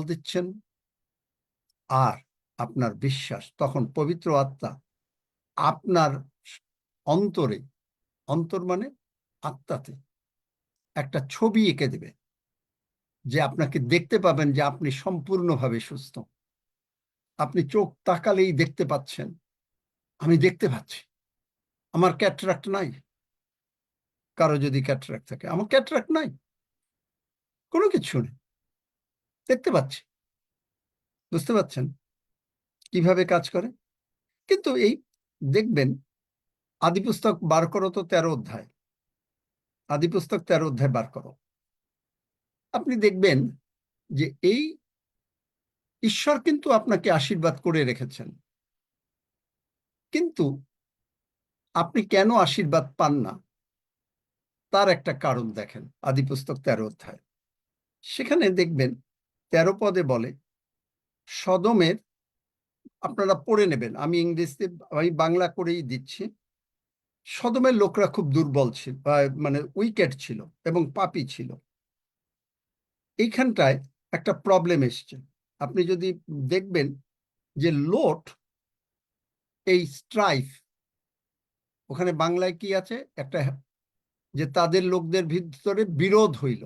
দিচ্ছেন, আর আপনার বিশ্বাস, তখন পবিত্র আত্মা আপনার অন্তরে, অন্তর মানে আত্মাতে একটা ছবি এঁকে দেবে, যে আপনাকে দেখতে পাবেন যে আপনি সম্পূর্ণভাবে সুস্থ। আপনি চোখ তাকালেই দেখতে পাচ্ছেন, আমি দেখতে পাচ্ছি, আমার ক্যাটরাক্ট নাই। কারো যদি ক্যাটরাক্ট থাকে, আমার ক্যাটরাক্ট নাই, কোনো কিছু নেই, দেখতে পাচ্ছি। বুঝতে পাচ্ছেন কিভাবে কাজ করে? কিন্তু এই দেখবেন, আদি পুস্তক বার করো তো 13 অধ্যায়, আদি পুস্তক 13 অধ্যায় বার করো, আপনি দেখবেন যে এই ঈশ্বর কিন্তু আপনাকে আশীর্বাদ করে রেখেছেন, কিন্তু আপনি কেন আশীর্বাদ পান না তার একটা কারণ দেখেন। আদি পুস্তক 13 অধ্যায়, সেখানে দেখবেন 13 পদে বলে, সদমের, আপনারা পড়ে নেবেন, আমি ইংরেজিতে, আমি বাংলা করেই দিচ্ছি। সদমের লোকরা খুব দুর্বল ছিল, মানে উইকেট ছিল এবং পাপী ছিল। এইখানটায় একটা প্রবলেম এসছে। আপনি যদি দেখবেন যে লোট, এই স্ট্রাইফ, ওখানে বাংলায় কি আছে, একটা, যে তাদের লোকদের ভিতরে বিরোধ হইল,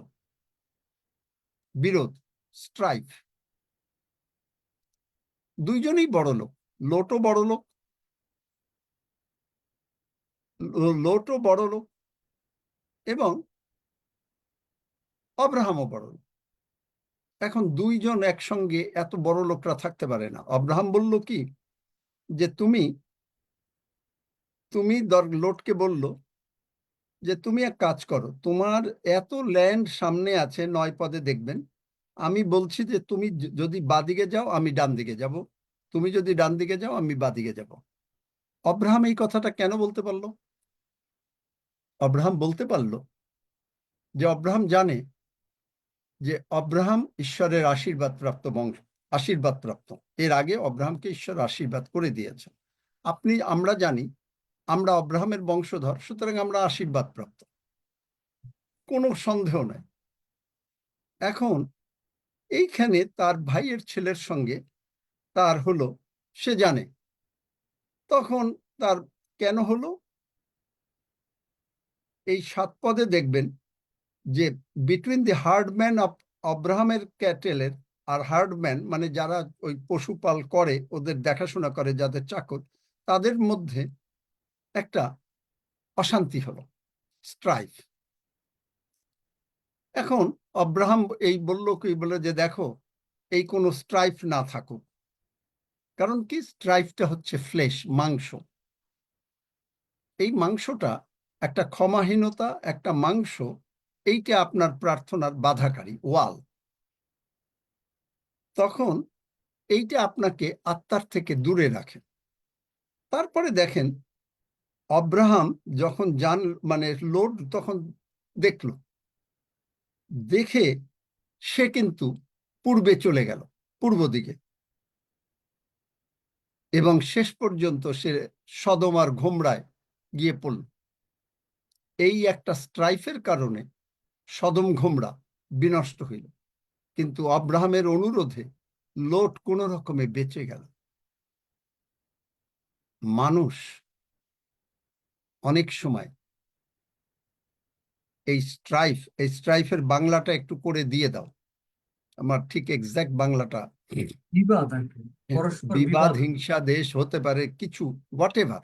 বিরোধ, স্ট্রাইফ। দুইজনই বড় লোক, লোটও বড় লোক, লোটও বড় লোক এবং অব্রাহামও বড় লোক। এখন দুইজন একসঙ্গে এত বড় লোকরা থাকতে পারে না। অব্রাহাম বলল কি, যে তুমি লোটকে বলল যে তুমি এক কাজ করো, তোমার এত ল্যান্ড সামনে আছে, 9 পদে দেখবেন, আমি বলছি যে তুমি যদি বাদিকে যাও আমি ডান দিকে যাব, তুমি যদি ডান দিকে যাও আমি বাদিকে যাব। অব্রাহাম এই কথাটা কেন বলতে পারলো? অব্রাহাম বলতে পারলো যে অব্রাহাম জানে যে অব্রাহাম ঈশ্বরের আশীর্বাদ প্রাপ্ত বংশ, আশীর্বাদ প্রাপ্ত। এর আগে অব্রাহামকে ঈশ্বর আশীর্বাদ করে দিয়েছেন। আমরা জানি আমরা অব্রাহামের বংশধর, সুতরাং আমরা আশীর্বাদ প্রাপ্ত, কোনো সন্দেহ নাই। এখন এইখানে তার ভাইয়ের ছেলের সঙ্গে তার হলো, সে জানে, তখন তার কেন হলো, এই 7 পদে দেখবেন যে বিটুইন দি হার্ডম্যান অফ অব্রাহামের ক্যাটেলের, আর হার্ডম্যান মানে যারা ওই পশুপাল করে, ওদের দেখাশোনা করে, যাদের চাকর, তাদের মধ্যে একটা অশান্তি হলো, স্ট্রাইফ। এখন অব্রাহাম এই বলল কি, বলে যে দেখো এই কোনো স্ট্রাইফ না থাকুক, কারণ কি, স্ট্রাইফটা হচ্ছে ফ্লেশ, মাংস। এই মাংসটা একটা ক্ষমাহীনতা, একটা মাংস, এইটা আপনার প্রার্থনার বাধাকারী ওয়াল। তখন এইটা আপনাকে আত্মার থেকে দূরে রাখে। তারপরে দেখেন অব্রাহাম যখন মানে লোড তখন দেখলো, দেখে সে কিন্তু পূর্বে চলে গেল, পূর্ব দিকে, এবং শেষ পর্যন্ত সে সদম আর গোমরায় গিয়ে পড়ল। এই একটা স্ট্রাইফের কারণে সদম গোমরা বিনষ্ট হইল, কিন্তু আব্রাহামের অনুরোধে লোট কোনো রকমে বেঁচে গেল। মানুষ অনেক সময় এই স্ট্রাইফের বাংলাটা একটু করে দিয়ে দাও, আমার ঠিক এক্সাক্ট বাংলাটা, বিবাদ আর কি, পরস্পর বিবাদ, হিংসা, দেশ হতে পারে কিছু, হোয়াট এভার,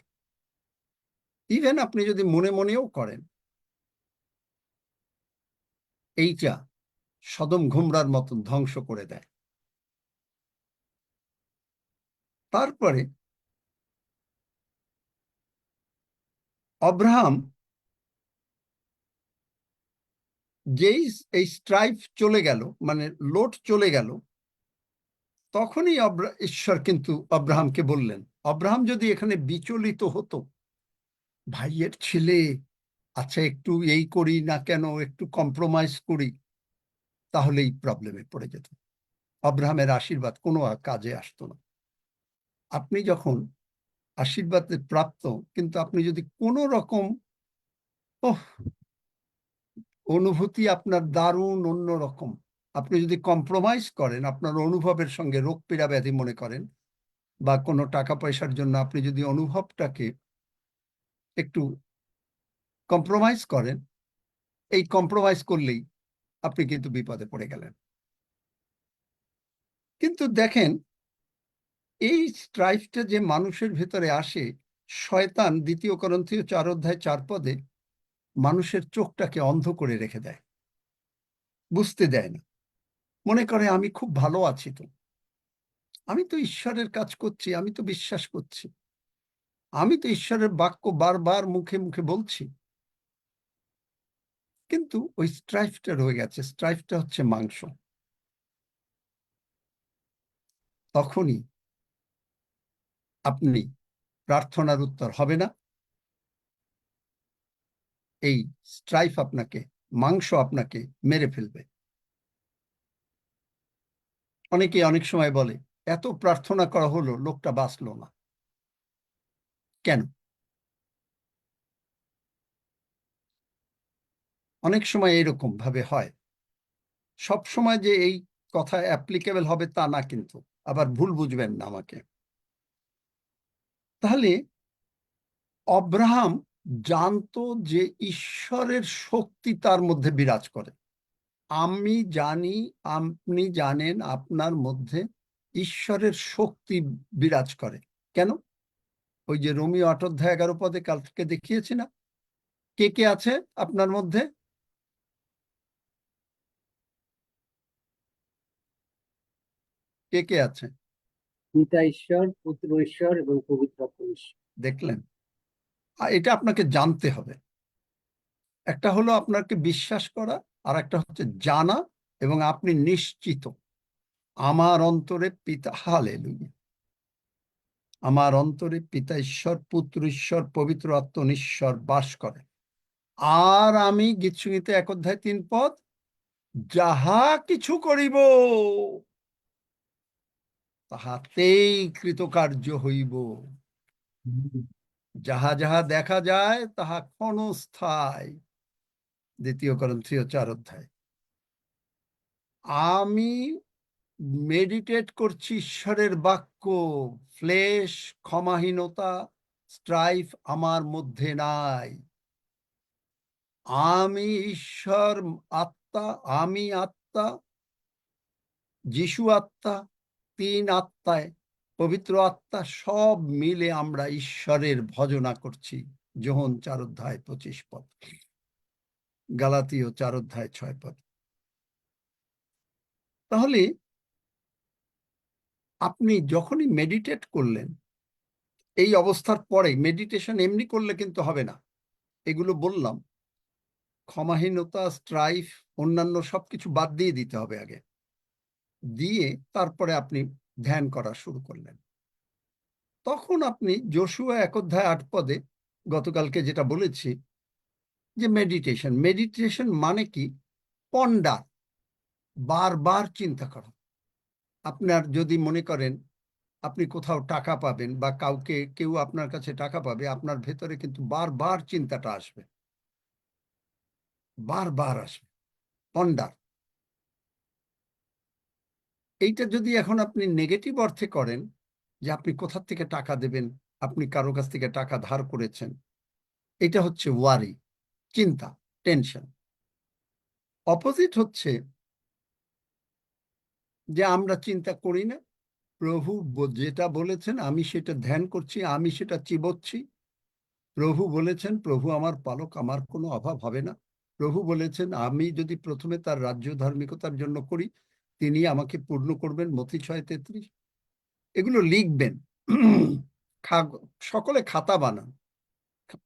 ইভেন আপনি যদি মনে মনেও করেন, এইটা সদম গোমরার মতন ধ্বংস করে দেয়। তারপরে অব্রাহাম যেই এই স্ট্রাইফ চলে গেল, মানে লোট চলে গেল, তখনই ঈশ্বর কিন্তু অব্রাহামকে বললেন। অব্রাহাম যদি এখানে বিচলিত হতো, ভাইয়ের ছেলে, আচ্ছা একটু এই করি না কেন, একটু কম্প্রোমাইজ করি, তাহলেই প্রবলেমে পড়ে যেত। অব্রাহামের আশীর্বাদ কোনো কাজে আসতো না। আপনি যখন আশীর্বাদে প্রাপ্ত, কিন্তু আপনি যদি কোনো রকম অনুভূতি আপনার দারুণ অন্যরকম, আপনি যদি কম্প্রোমাইজ করেন, আপনার অনুভবের সঙ্গে রোগ পীড়া ব্যাধি মনে করেন, বা কোনো টাকা পয়সার জন্য আপনি যদি অনুভবটাকে একটু কম্প্রোমাইজ করেন, এই কম্প্রোমাইজ করলেই আপনি কিন্তু বিপদে পড়ে গেলেন। কিন্তু দেখেন, এই স্ট্রাইফটা যে মানুষের ভেতরে আসে, শয়তান 2 করন্থীয় 4:4 মানুষের চোখটাকে অন্ধ করে রেখে দেয়, বুঝতে দেয় না। মনে করে আমি খুব ভালো আছি, তো আমি তো ঈশ্বরের কাজ করছি, আমি তো বিশ্বাস করছি, আমি তো ঈশ্বরের বাক্য বারবার মুখে মুখে বলছি। কিন্তু ওই স্ট্রাইফটা রয়ে গেছে। স্ট্রাইফটা হচ্ছে মাংস। তখনই আপনি প্রার্থনার উত্তর হবে না। এই স্ট্রাইফ আপনাকে, মাংস আপনাকে মেরে ফেলবে। অনেকে অনেক সময় বলে, এত প্রার্থনা করা হলো, লোকটা বাঁচলো না কেন? অনেক সময় এরকম ভাবে হয়। সব সময় যে এই কথা অ্যাপ্লিকেবল হবে তা না, কিন্তু আবার ভুল বুঝবেন না আমাকে। তাহলে অব্রাহাম জানতো যে ঈশ্বরের শক্তি তার মধ্যে বিরাজ করে। আমি জানি, আপনি জানেন, আপনার মধ্যে ঈশ্বরের শক্তি বিরাজ করে। কেন? ওই যে রোমীয় 8:11 কালকে দেখিয়েছি না, কে কে আছে আপনার মধ্যে? কে কে আছে? পিতা ঈশ্বর, পুত্র ঈশ্বর এবং পবিত্র আত্মা ঈশ্বর। দেখলেন? এটা আপনাকে জানতে হবে। একটা হলো আপনাকে বিশ্বাস করা, আর একটা হচ্ছে জানা, এবং আপনি নিশ্চিত আমার অন্তরে পিতা, হালেলুয়া, আমার অন্তরে পিতা ঈশ্বর, পুত্র ঈশ্বর, পবিত্র আত্মা ঈশ্বর বাস করে। আর আমি গীতসংগীতে 1:3 যাহা কিছু করিব তাহাতেই কৃতকার্য হইব। যাহা যাহা দেখা যায় তাহা ক্ষণস্থায়ী, 2 করন্থীয় 4 আমি মেডিটেট করছি ঈশ্বরের বাক্য, ফ্লেশ, ক্ষমাহীনতা, স্ট্রাইফ আমার মধ্যে নাই। আমি ঈশ্বর আত্মা, আমি আত্মা, যিশু আত্মা, 3 আত্মায়, পবিত্র আত্মা সব মিলে আমরা ঈশ্বরের ভজনা করছি। যোহন 4:25, গালাতীয় 4:6। তাহলে আপনি যখনই মেডিটেট করলেন, এই অবস্থার পরে মেডিটেশন এমনি করলে কিন্তু হবে না। এগুলো বললাম, ক্ষমাহীনতা, স্ট্রাইফ, অন্যান্য সবকিছু বাদ দিয়ে দিতে হবে আগে, দিয়ে তারপরে আপনি ধ্যান করা শুরু করলেন। তখন আপনি যোশুয়া 1:8 গতকালকে যেটা বলেছি, যে মেডিটেশন। মেডিটেশন মানে কি? পন্ডার, বারবার চিন্তা করা। আপনার যদি মনে করেন আপনি কোথাও টাকা পাবেন, বা কেউ আপনার কাছে টাকা পাবে, আপনার ভেতরে কিন্তু বারবার চিন্তাটা আসবে, বারবার আসবে, পন্ডার। এইটা যদি এখন আপনি নেগেটিভ অর্থে করেন, যে আপনি কোথা থেকে টাকা দেবেন, আপনি কারো কাছ থেকে টাকা ধার করেছেন, এটা হচ্ছে ওয়ারি, চিন্তা, টেনশন। অপোজিট হচ্ছে যে আমরা চিন্তা করি না, প্রভু যেটা বলেছেন আমি সেটা ধ্যান করছি, আমি সেটা চিবোচ্ছি। প্রভু বলেছেন, প্রভু আমার পালক, আমার কোনো অভাব হবে না। প্রভু বলেছেন আমি যদি প্রথমে তার রাজ্য ধার্মিকতার জন্য করি, তিনি আমাকে পূর্ণ করবেন, মথি 6:33। এগুলো লিখবেন, সকলে খাতা বানান,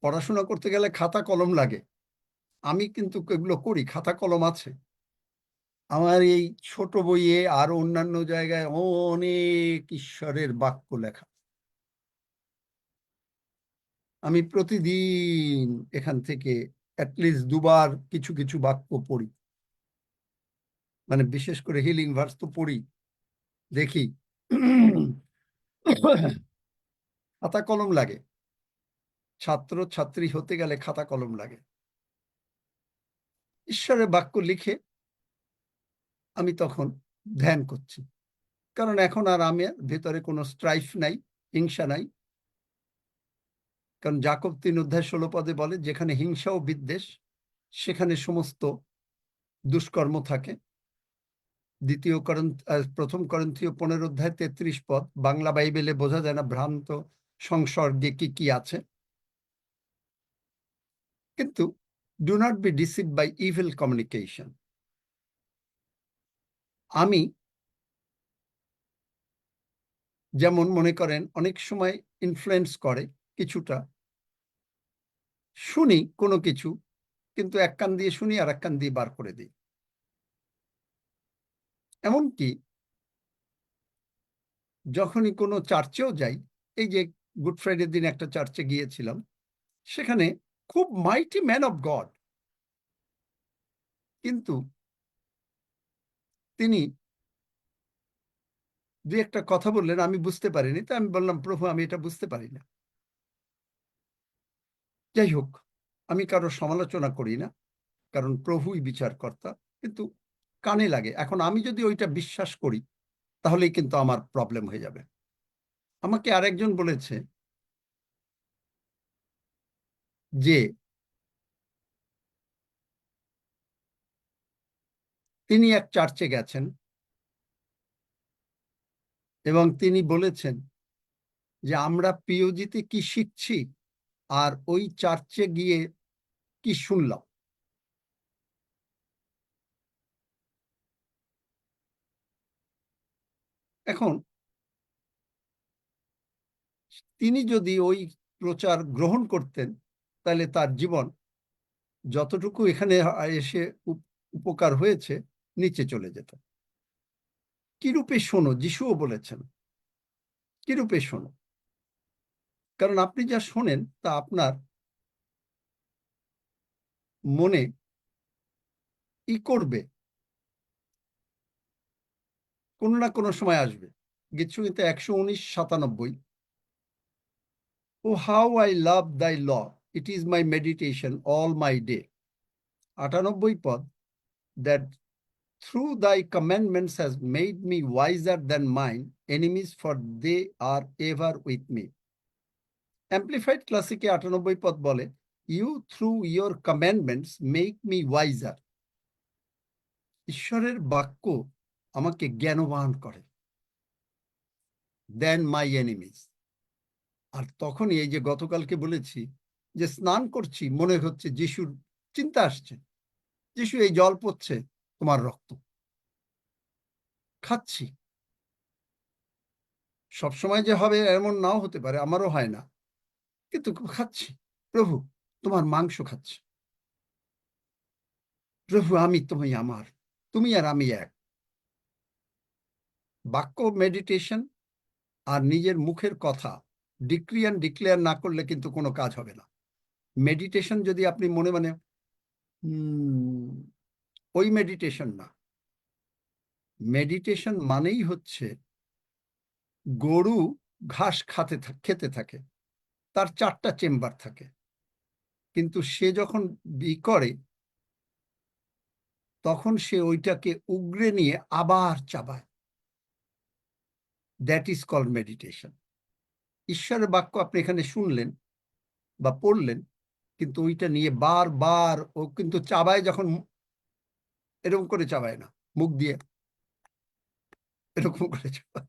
পড়াশোনা করতে গেলে খাতা কলম লাগে। আমি কিন্তু এগুলো করি, খাতা কলম আছে আমার এই ছোট বইয়ে আর অন্যান্য জায়গায় অনেক ঈশ্বরের বাক্য লেখা। আমি প্রতিদিন এখান থেকে অ্যাটলিস্ট দুবার কিছু কিছু বাক্য পড়ি, মানে বিশেষ করে হিলিং ভার্স তো পড়ি, দেখি। খাতা কলম লাগে, ছাত্র ছাত্রী হতে গেলে খাতা কলম লাগে। ঈশ্বরের বাক্য লিখে আমি তখন ধ্যান করছি, কারণ এখন আর আমার ভেতরে কোনো স্ট্রাইফ নাই, হিংসা নাই। কারণ যাকব 3:16 বলে, যেখানে হিংসা ও বিদ্বেষ সেখানে সমস্ত দুষ্কর্ম থাকে। প্রথম করিন্থীয় 15:33, বাংলা বাইবেলে বোঝা যায় না ভ্রান্ত সংসর্গে কি কি আছে। কিন্তু do not be deceived by evil communication. আমি যেমন মনে করেন অনেক সময় ইনফ্লুয়েন্স করে কিছুটা, শুনি কোনো কিছু, কিন্তু এক কান দিয়ে শুনি আর এক কান দিয়ে বার করে দিই। এমনকি যখনই কোনো চার্চেও যাই, এই যে গুড ফ্রাইডের দিন একটা চার্চে গিয়েছিলাম, সেখানে খুব মাইটি ম্যান অফ গড, কিন্তু তিনি দুই একটা কথা বললেন, আমি বুঝতে পারিনি। তা আমি বললাম, প্রভু আমি এটা বুঝতে পারি না। যাই হোক, আমি কারো সমালোচনা করি না, কারণ প্রভুই বিচারকর্তা, কিন্তু কানে লাগে। এখন আমি যদি ওইটা বিশ্বাস করি তাহলেই কিন্তু আমার প্রবলেম হয়ে যাবে। আমাকে আরেকজন বলেছে যে তিনি এক চার্চে গেছেন এবং তিনি বলেছেন যে আমরা পিওজিতে কি শিখছি আর ওই চার্চে গিয়ে কি শুনলাম। এখন তিনি যদি ওই প্রচার গ্রহণ করতেন তাহলে তার জীবন যতটুকু এখানে এসে উপকার হয়েছে নিচে চলে যেত। কিরূপে শোনো, যিশুও বলেছেন কিরূপে শোনো, কারণ আপনি যা শোনেন তা আপনার মনে ই করবে, কোনো না কোনো সময় আসবে। গীতসংহিতা 119:97, ও how I love thy law, it is my meditation all my day. 98, that through thy commandments has made me wiser than mine enemies, for they are ever with me. Amplified Classic 98 বলে, you through your commandments make me wiser. ঈশ্বরের বাক্য আমাকে জ্ঞানবান করে than my enemies। আর তখনই এই যে গতকালকে বলেছি যে স্নান করছি, মনে হচ্ছে যিশুর চিন্তা আসছে, যিশু এই জল পড়ছে তোমার রক্ত। খাচ্ছি, সবসময় যে হবে এমন নাও হতে পারে, আমারও হয় না, কিন্তু খাচ্ছি, প্রভু তোমার মাংস খাচ্ছি, প্রভু আমি তুমি আমার, তুমি আর আমি এক। বাক্য মেডিটেশন আর নিজের মুখের কথা ডিক্রি অ্যান্ড ডিক্লেয়ার না করলে কিন্তু কোনো কাজ হবে না। মেডিটেশন যদি আপনি মনে মানে ওই মেডিটেশন না। মেডিটেশন মানেই হচ্ছে গরু ঘাস খেতে থাকে, তার 4টা চেম্বার থাকে, কিন্তু সে যখন করে তখন সে ওইটাকে উগরে নিয়ে আবার চাবায়। That is called meditation. ঈশ্বরের বাক্য আপনি এখানে শুনলেন বা পড়লেন, কিন্তু ওইটা নিয়ে বারবার ও কিন্তু চাবায়, যখন এরকম করে চাবায় না, মুখ দিয়ে এরকম করে চাবায়।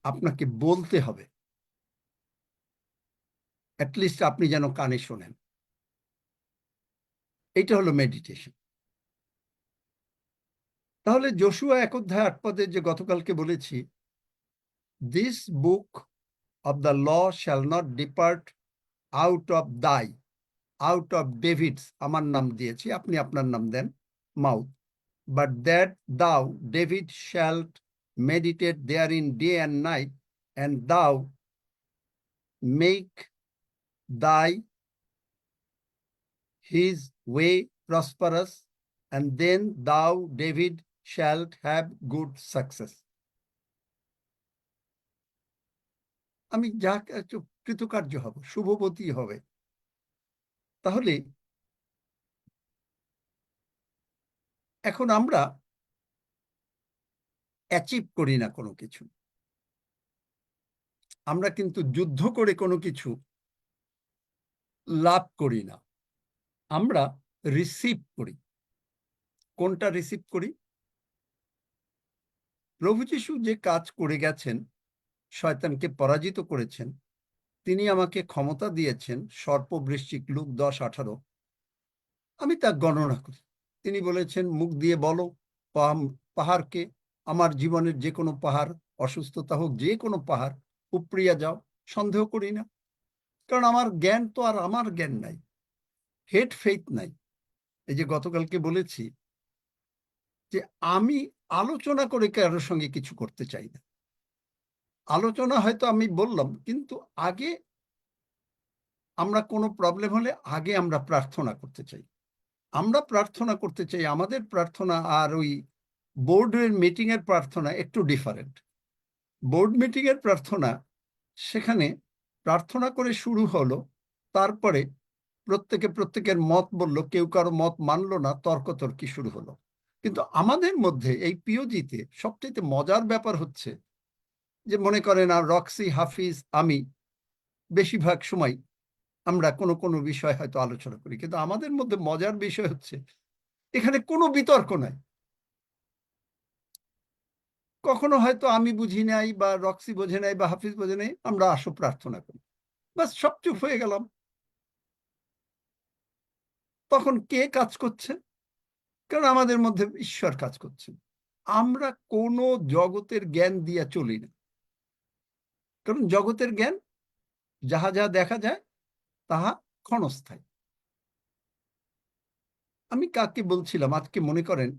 আপনাকে বলতে হবে, অ্যাটলিস্ট আপনি যেন কানে শোনেন। এইটা হলো মেডিটেশন। তাহলে যোশুয়া 1:8 যে গতকালকে বলেছি, this book of the law shall not depart out of thy, out of Davids, আমার নাম দিয়েছি, আপনি আপনার নাম দেন, mouth, but that thou David shalt meditate therein day and night, and thou make thy his way prosperous, and then thou, David, shalt have good success. আমি যা কৃতকার্য হব, শুভবতী হবে। তাহলে এখন আমরা অ্যাচিভ করি না কোনো কিছু, আমরা কিন্তু যুদ্ধ করে কোনো কিছু লাভ করি না, আমরা রিসিভ করি। কোনটা রিসিভ করি? প্রভু যীশু যে কাজ করে গেছেন, শয়তানকে পরাজিত করেছেন, তিনি আমাকে ক্ষমতা দিয়েছেন, সর্প বৃশ্চিক, লুক 10:18, আমি তা গণনা করি। তিনি বলেছেন, মুখ দিয়ে বলো পাহাড়কে, আমার জীবনের যে কোনো পাহাড়, অসুস্থতা হোক, যে কোনো পাহাড় উপড়িয়া যাও, সন্দেহ করি না। কারণ আমার জ্ঞান তো আর আমার জ্ঞান নাই, হেড ফেইথ নাই। এই যে গতকালকে বলেছি যে আমি আলোচনা করে কারোর সঙ্গে কিছু করতে চাই না। আলোচনা হয়তো আমি বললাম, কিন্তু আগে আমরা কোনো প্রবলেম হলে আগে আমরা প্রার্থনা করতে চাই। আমরা প্রার্থনা করতে চাই, আমাদের প্রার্থনা আর ওই বোর্ডের মিটিং এর প্রার্থনা একটু ডিফারেন্ট। বোর্ড মিটিং এর প্রার্থনা, সেখানে প্রার্থনা করে শুরু হলো, তারপরে প্রত্যেকের মত বললো, কেউ কারো মত মানলো না, তর্কতর্কি শুরু হলো। কিন্তু আমাদের মধ্যে এই পিওজিতে সবচেয়ে মজার ব্যাপার হচ্ছে যে, মনে করেন আর রক্সি, হাফিজ, আমি বেশিরভাগ সময় আমরা কোনো বিষয় হয়তো আলোচনা করি, কিন্তু আমাদের মধ্যে মজার বিষয় হচ্ছে এখানে কোনো বিতর্ক নাই। কখনো হয়তো আমি বুঝি নাই, বা রক্সি বোঝে নাই, বা হাফিজ বোঝে নাই, আমরা আসো প্রার্থনা করি, বাস সব চুপ হয়ে গেলাম। তখন কে কাজ করছে? কারণ আমাদের মধ্যে ঈশ্বর কাজ করছেন। আমরা কোনো জগতের জ্ঞান দিয়া চলি না, কারণ জগতের জ্ঞান যাহা যা দেখা যায় তাহা ক্ষণস্থায়ী। আমি কাকে বলছিলাম, আজকে মনে করেন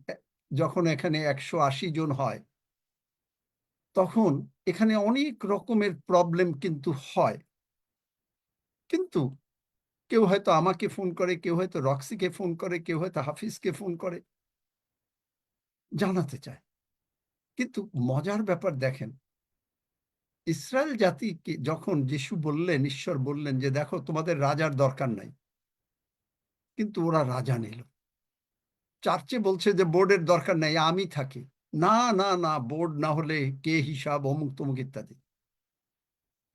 যখন এখানে 180 জন হয়, তখন এখানে অনেক রকমের প্রবলেম কিন্তু হয়। কিন্তু কেউ হয়তো আমাকে ফোন করে, কেউ হয়তো রক্সিকে ফোন করে, কেউ হয়তো হাফিজকে ফোন করে, জানাতে চায়। কিন্তু মজার ব্যাপার দেখেন, ইসরায়েল জাতিকে যখন যিশু বললেন, ঈশ্বর বললেন যে দেখো তোমাদের রাজার দরকার নাই, কিন্তু ওরা রাজা নিল। চার্চে বলছে যে বোর্ডের দরকার নাই, আমি থাকি। না না না, বোর্ড না হলে কে হিসাব, অমুক তমুক ইত্যাদি।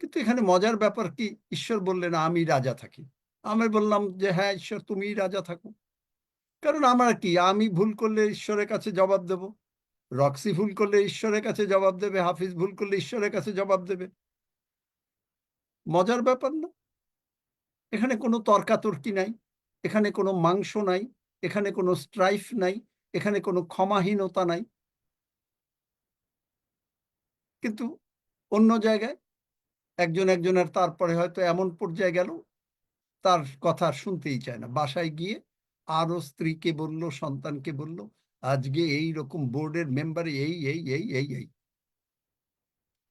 কিন্তু এখানে মজার ব্যাপার কি, ঈশ্বর বললেন আমি রাজা থাকি। আমি বললাম যে হ্যাঁ ঈশ্বর, তুমিই রাজা থাকো। কারণ আমার কি, আমি ভুল করলে ঈশ্বরের কাছে জবাব দেব, রক্সি ভুল করলে ঈশ্বরের কাছে জবাব দেবে, হাফিজ ভুল করলে ঈশ্বরের কাছে জবাব দেবে। মজার ব্যাপার না? এখানে কোনো তর্কাতর্কি নাই, এখানে কোনো মাংস নাই, এখানে কোনো স্ট্রাইফ নাই, এখানে কোনো ক্ষমাহীনতা নাই। কিন্তু অন্য জায়গায় একজনের তারপরে হয়তো এমন পর্যায়ে গেল, তার কথা শুনতেই চায় না। বাসায় গিয়ে আরো স্ত্রীকে বলল, সন্তানকে বলল, আজকে এই রকম বোর্ডের মেম্বার এই এই এই এই এই,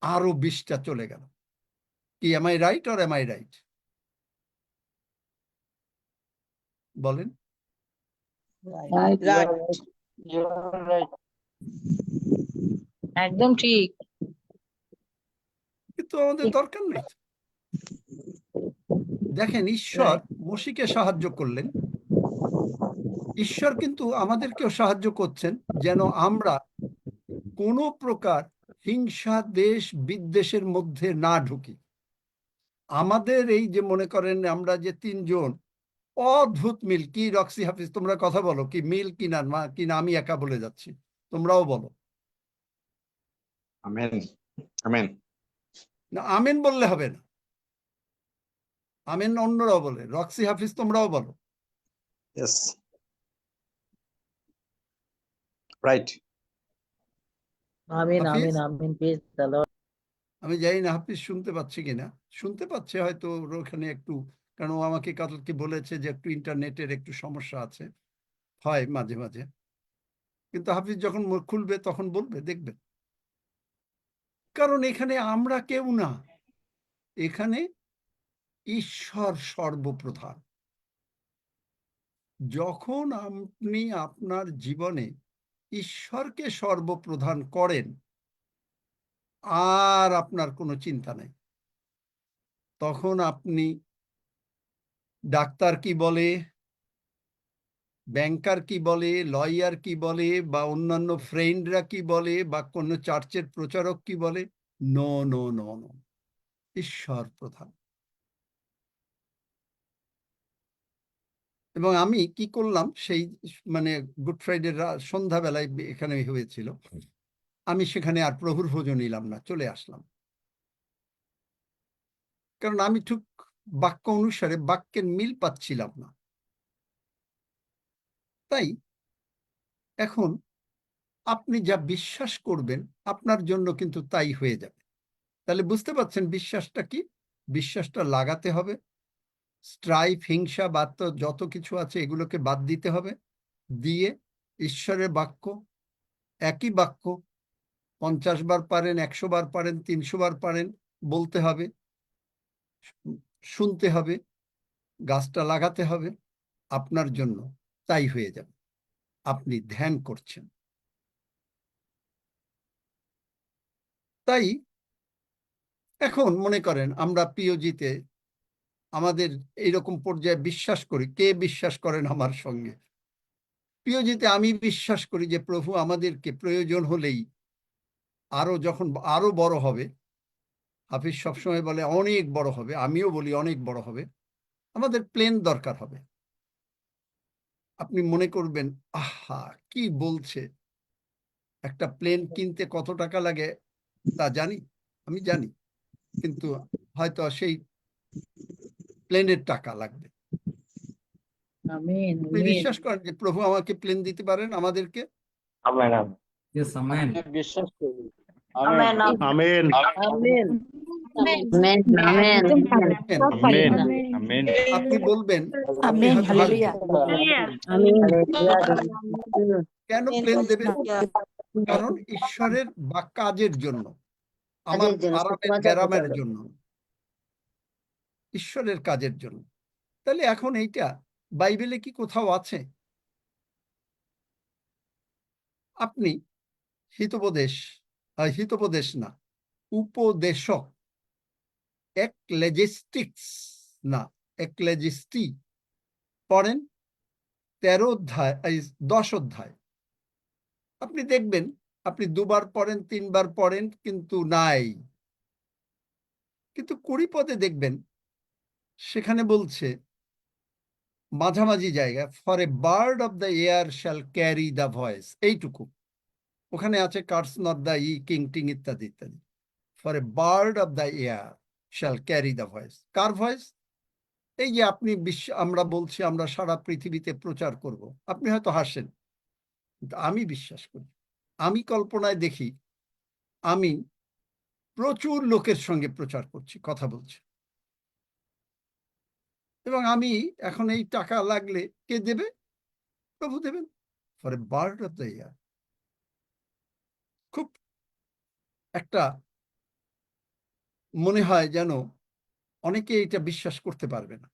আরো 20টা চলে গেল। কি am I right or am I right? বলেন। একদম ঠিক। কিন্তু আমাদের দরকার নেই। দেখেন, ঈশ্বর মসিকে সাহায্য করলেন, ঈশ্বর কিন্তু আমাদেরকেও সাহায্য করছেন, যেন আমরা কোনো প্রকার হিংসা, দেশ বিদ্বেষের মধ্যে না ঢুকি। আমাদের এই যে মনে করেন আমরা যে 3 জন, অদ্ভুত মিল। কি রক্সি, হাফিজ তোমরা কথা বলো, কি মিল কিনা কিনা আমি একা বলে যাচ্ছি, তোমরাও বলো। Amen amen. না, আমেন বললে হবে না, আমেন অন্যরাও বলে। রক্সি, হাফিজ তোমরাও বলো। Yes, right. আমিন হাফিজ, আমিন আমিন, প্রেজ দ্য লর্ড। আমি জানি না হাফিজ শুনতে পাচ্ছি কিনা, শুনতে পাচ্ছে হয়তো, ওর ওখানে একটু কারণ ও আমাকে কালকে বলেছে যে একটু ইন্টারনেটের একটু সমস্যা আছে, হয় মাঝে মাঝে। কিন্তু হাফিজ যখন মুখ খুলবে তখন বলবে, দেখবেন। কারণ এখানে আমরা কেউ না, এখানে ঈশ্বর সর্বপ্রধান। যখন আপনি আপনার জীবনে ঈশ্বরকে সর্বপ্রধান করেন, আর আপনার কোনো চিন্তা নেই। তখন আপনি ডাক্তার কি বলে, ব্যাংকার কি বলে, লয়ার কি বলে, বা অন্যান্য ফ্রেন্ডরা কি বলে, বা কোনো চার্চের প্রচারক কি বলে, নো নো নো নো, ঈশ্বর প্রধান। এবং আমি কি করলাম, সেই মানে গুড ফ্রাইডে সন্ধ্যাবেলায় এখানে হয়েছিল, আমি সেখানে আর প্রভুর ভোজন নিলাম না, চলে আসলাম। কারণ আমি ঠিক বাক্য অনুসারে বাক্যের মিল পাচ্ছিলাম না। তাই এখন আপনি যা বিশ্বাস করবেন আপনার জন্য কিন্তু তাই হয়ে যাবে। তাহলে বুঝতে পারছেন বিশ্বাসটা কি? বিশ্বাসটা লাগাতে হবে, স্ট্রাইফ, হিংসা, বাদ যত কিছু আছে এগুলোকে বাদ দিতে হবে, দিয়ে ঈশ্বরের বাক্য, একই বাক্য 50 বার পারেন, 100 বার পারেন, 300 বার পারেন, বলতে হবে, শুনতে হবে, গাছটা লাগাতে হবে, আপনার জন্য তাই হয়ে যাবে। আপনি ধ্যান করছেন। তাই এখন মনে করেন আমরা পিওজিতে আমাদের এইরকম পর্যায়ে বিশ্বাস করি। কে বিশ্বাস করেন আমার সঙ্গে? পিওজিতে আমি বিশ্বাস করি যে প্রভু আমাদেরকে প্রয়োজন হলেই যখন আরো বড় হবে, হাফিজ সবসময় বলে অনেক বড় হবে, আমিও বলি অনেক বড় হবে, আমাদের প্লেন দরকার হবে। আপনি মনে করবেন, আহা কি বলছে, একটা প্লেন কিনতে কত টাকা লাগে তা জানি, আমি জানি, কিন্তু হয়তো সেই প্লেনের টাকা লাগবে। আমিন আপনি বিশ্বাস করেন যে প্রভু আমাকে প্লেন দিতে পারেন আমাদেরকে? Amen amen. Yes, amen. বিশ্বাস করি। Amen amen. আমেন আমেন আপনি বলবেন, আপনি আমেন হয়তো হালেলুয়া হাসবেন। কেন প্লেন দেবে? কারণ ঈশ্বরের বা কাজের জন্য, আমার আরামের ব্যারামের জন্য, ঈশ্বরের কাজের জন্য। তাহলে এখন এইটা বাইবেলে কি কোথাও আছে? আপনি হিতোপদেশ না, উপদেশক, এক্লেজিস্টিক্স না, এক্লেজিস্টি পড়েন 13 অধ্যায়, 10 অধ্যায়। আপনি দেখবেন, আপনি 2 বার পড়েন, 3 বার পড়েন, কিন্তু নাই। কিন্তু 20 পদে দেখবেন সেখানে বলছে মাঝামাঝি জায়গা, for a bird of the air shall carry the voice, এইটুকু। ওখানে আছে কার্স নট দ্য কিং টিং ইত্যাদি ইত্যাদি। For a bird of the air shall carry the voice. Car voice? এই যে আপনি আমরা বলছি আমরা সারা পৃথিবীতে প্রচার করব, আপনি হয়তো হাসেন, কিন্তু আমি বিশ্বাস করি, আমি কল্পনায় দেখি আমি প্রচুর লোকের সঙ্গে প্রচার করছি, কথা বলছি, এবং আমি এখন এই টাকা লাগলে কে দেবে? প্রভু দেবেন। For a bird of the year. খুব একটা মনে হয় যেন অনেকে এটা বিশ্বাস করতে পারবে না,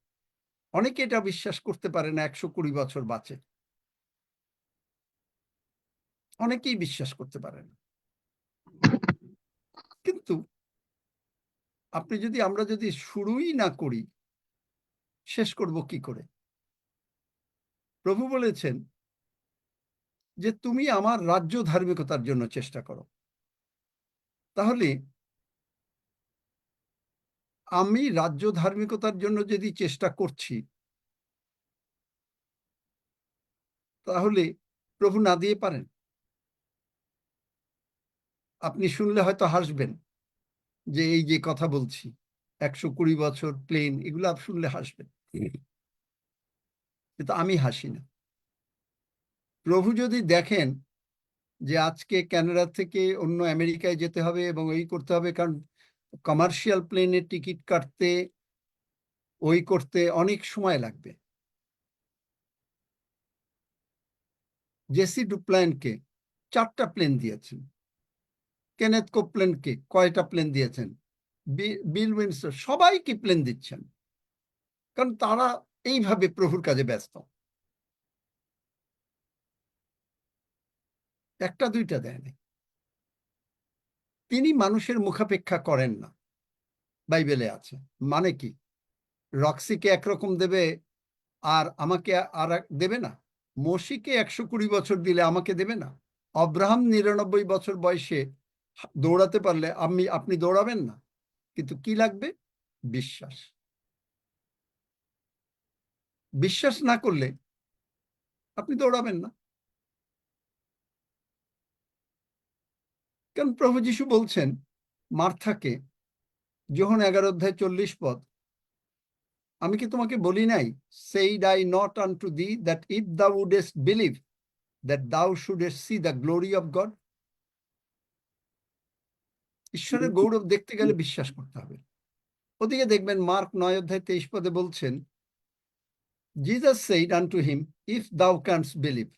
অনেকে এটা বিশ্বাস করতে পারে না 120 বছর বাঁচে, অনেকেই বিশ্বাস করতে পারে না। কিন্তু আমরা যদি শুরুই না করি, শেষ করব কি করে? প্রভু বলেছেন যে তুমি আমার রাজ্য ধার্মিকতার জন্য চেষ্টা করো। তাহলে আমি রাজ্য ধার্মিকতার জন্য যদি চেষ্টা করছি, তাহলে প্রভু না দিয়ে পারেন? আপনি শুনলে হয়তো হাসবেন, যে এই যে কথা বলছি 120 বছর প্লেন, এগুলো আপনি শুনলে হাসবেন, কিন্তু আমি হাসি না। প্রভু যদি দেখেন যে আজকে কানাডা থেকে অন্য আমেরিকায় যেতে হবে এবং এই করতে হবে, কারণ কমার্শিয়াল প্লেনের টিকিট কাটতে ওই করতে অনেক সময় লাগবে। জেসি ডুপ্লাইনকে 4টা প্লেন দিয়েছেন, কেনেথ কোপল্যান্ডকে কয়টা প্লেন দিয়েছেন, বিল উইনস্টন, সবাইকে প্লেন দিচ্ছেন, কারণ তারা এইভাবে প্রভুর কাজে ব্যস্ত। 1টা 2টা দেয়নি। তিনি মানুষের মুখাপেক্ষা করেন না, বাইবেলে আছে। মানে কি, রক্সিকে একরকম দেবে আর আমাকে আর দেবে না? মসিকে 120 বছর দিলে আমাকে দেবে না? আব্রাহাম 99 বছর বয়সে দৌড়াতে পারলে আপনি দৌড়াবেন না? কিন্তু কি লাগবে? বিশ্বাস। বিশ্বাস না করলে আপনি দৌড়াবেন না। কারণ প্রভু যীশু বলছেন মার্থাকে, যোহন 11:40, আমি কি তোমাকে বলি নাই, said I not unto thee that if thou wouldest believe that thou shouldest see the glory of God? ঈশ্বরের গৌরব দেখতে গেলে বিশ্বাস করতে হবে। ওদিকে দেখবেন মার্ক 9:23 বলছেন, Jesus said unto him, if thou canst believe,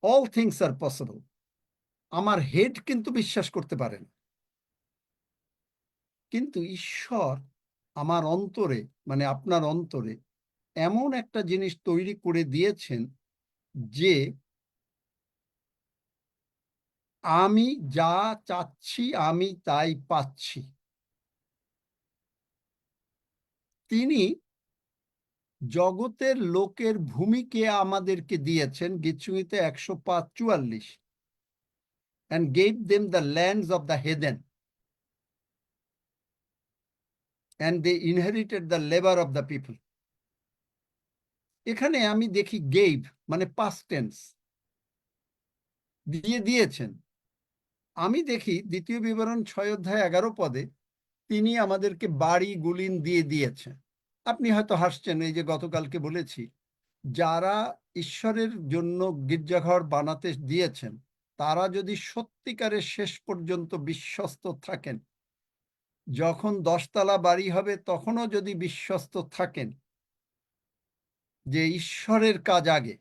all things are possible. আমার হেড কিন্তু বিশ্বাস করতে পারেন, কিন্তু ঈশ্বর আমার অন্তরে, মানে আপনার অন্তরে এমন একটা জিনিস তৈরি করে দিয়েছেন যে আমি যা চাচ্ছি আমি তাই পাচ্ছি। তিনি জগতের লোকের ভূমিকে আমাদেরকে দিয়েছেন, গীতসংহিতে 105:44, and gave them the lands of the heathen, and they inherited the labor of the people. এখানে আমি দেখি gave মানে past tense, দিয়েছেন। আমি দেখি 2 বিবরণ 6:11 তিনি আমাদেরকে বাড়ি গুলিন দিয়েছেন। আপনি হয়তো হাসছেন, এই যে গতকালকে বলেছি, যারা ঈশ্বরের জন্য গির্জাঘর বানাতে দিয়েছেন তারা যদি সত্যিকারের শেষ পর্যন্ত বিশ্বস্ত থাকেন, যখন 10 তলা বাড়ি হবে তখনও যদি বিশ্বস্ত থাকেন যে ঈশ্বরের কাজ আগে,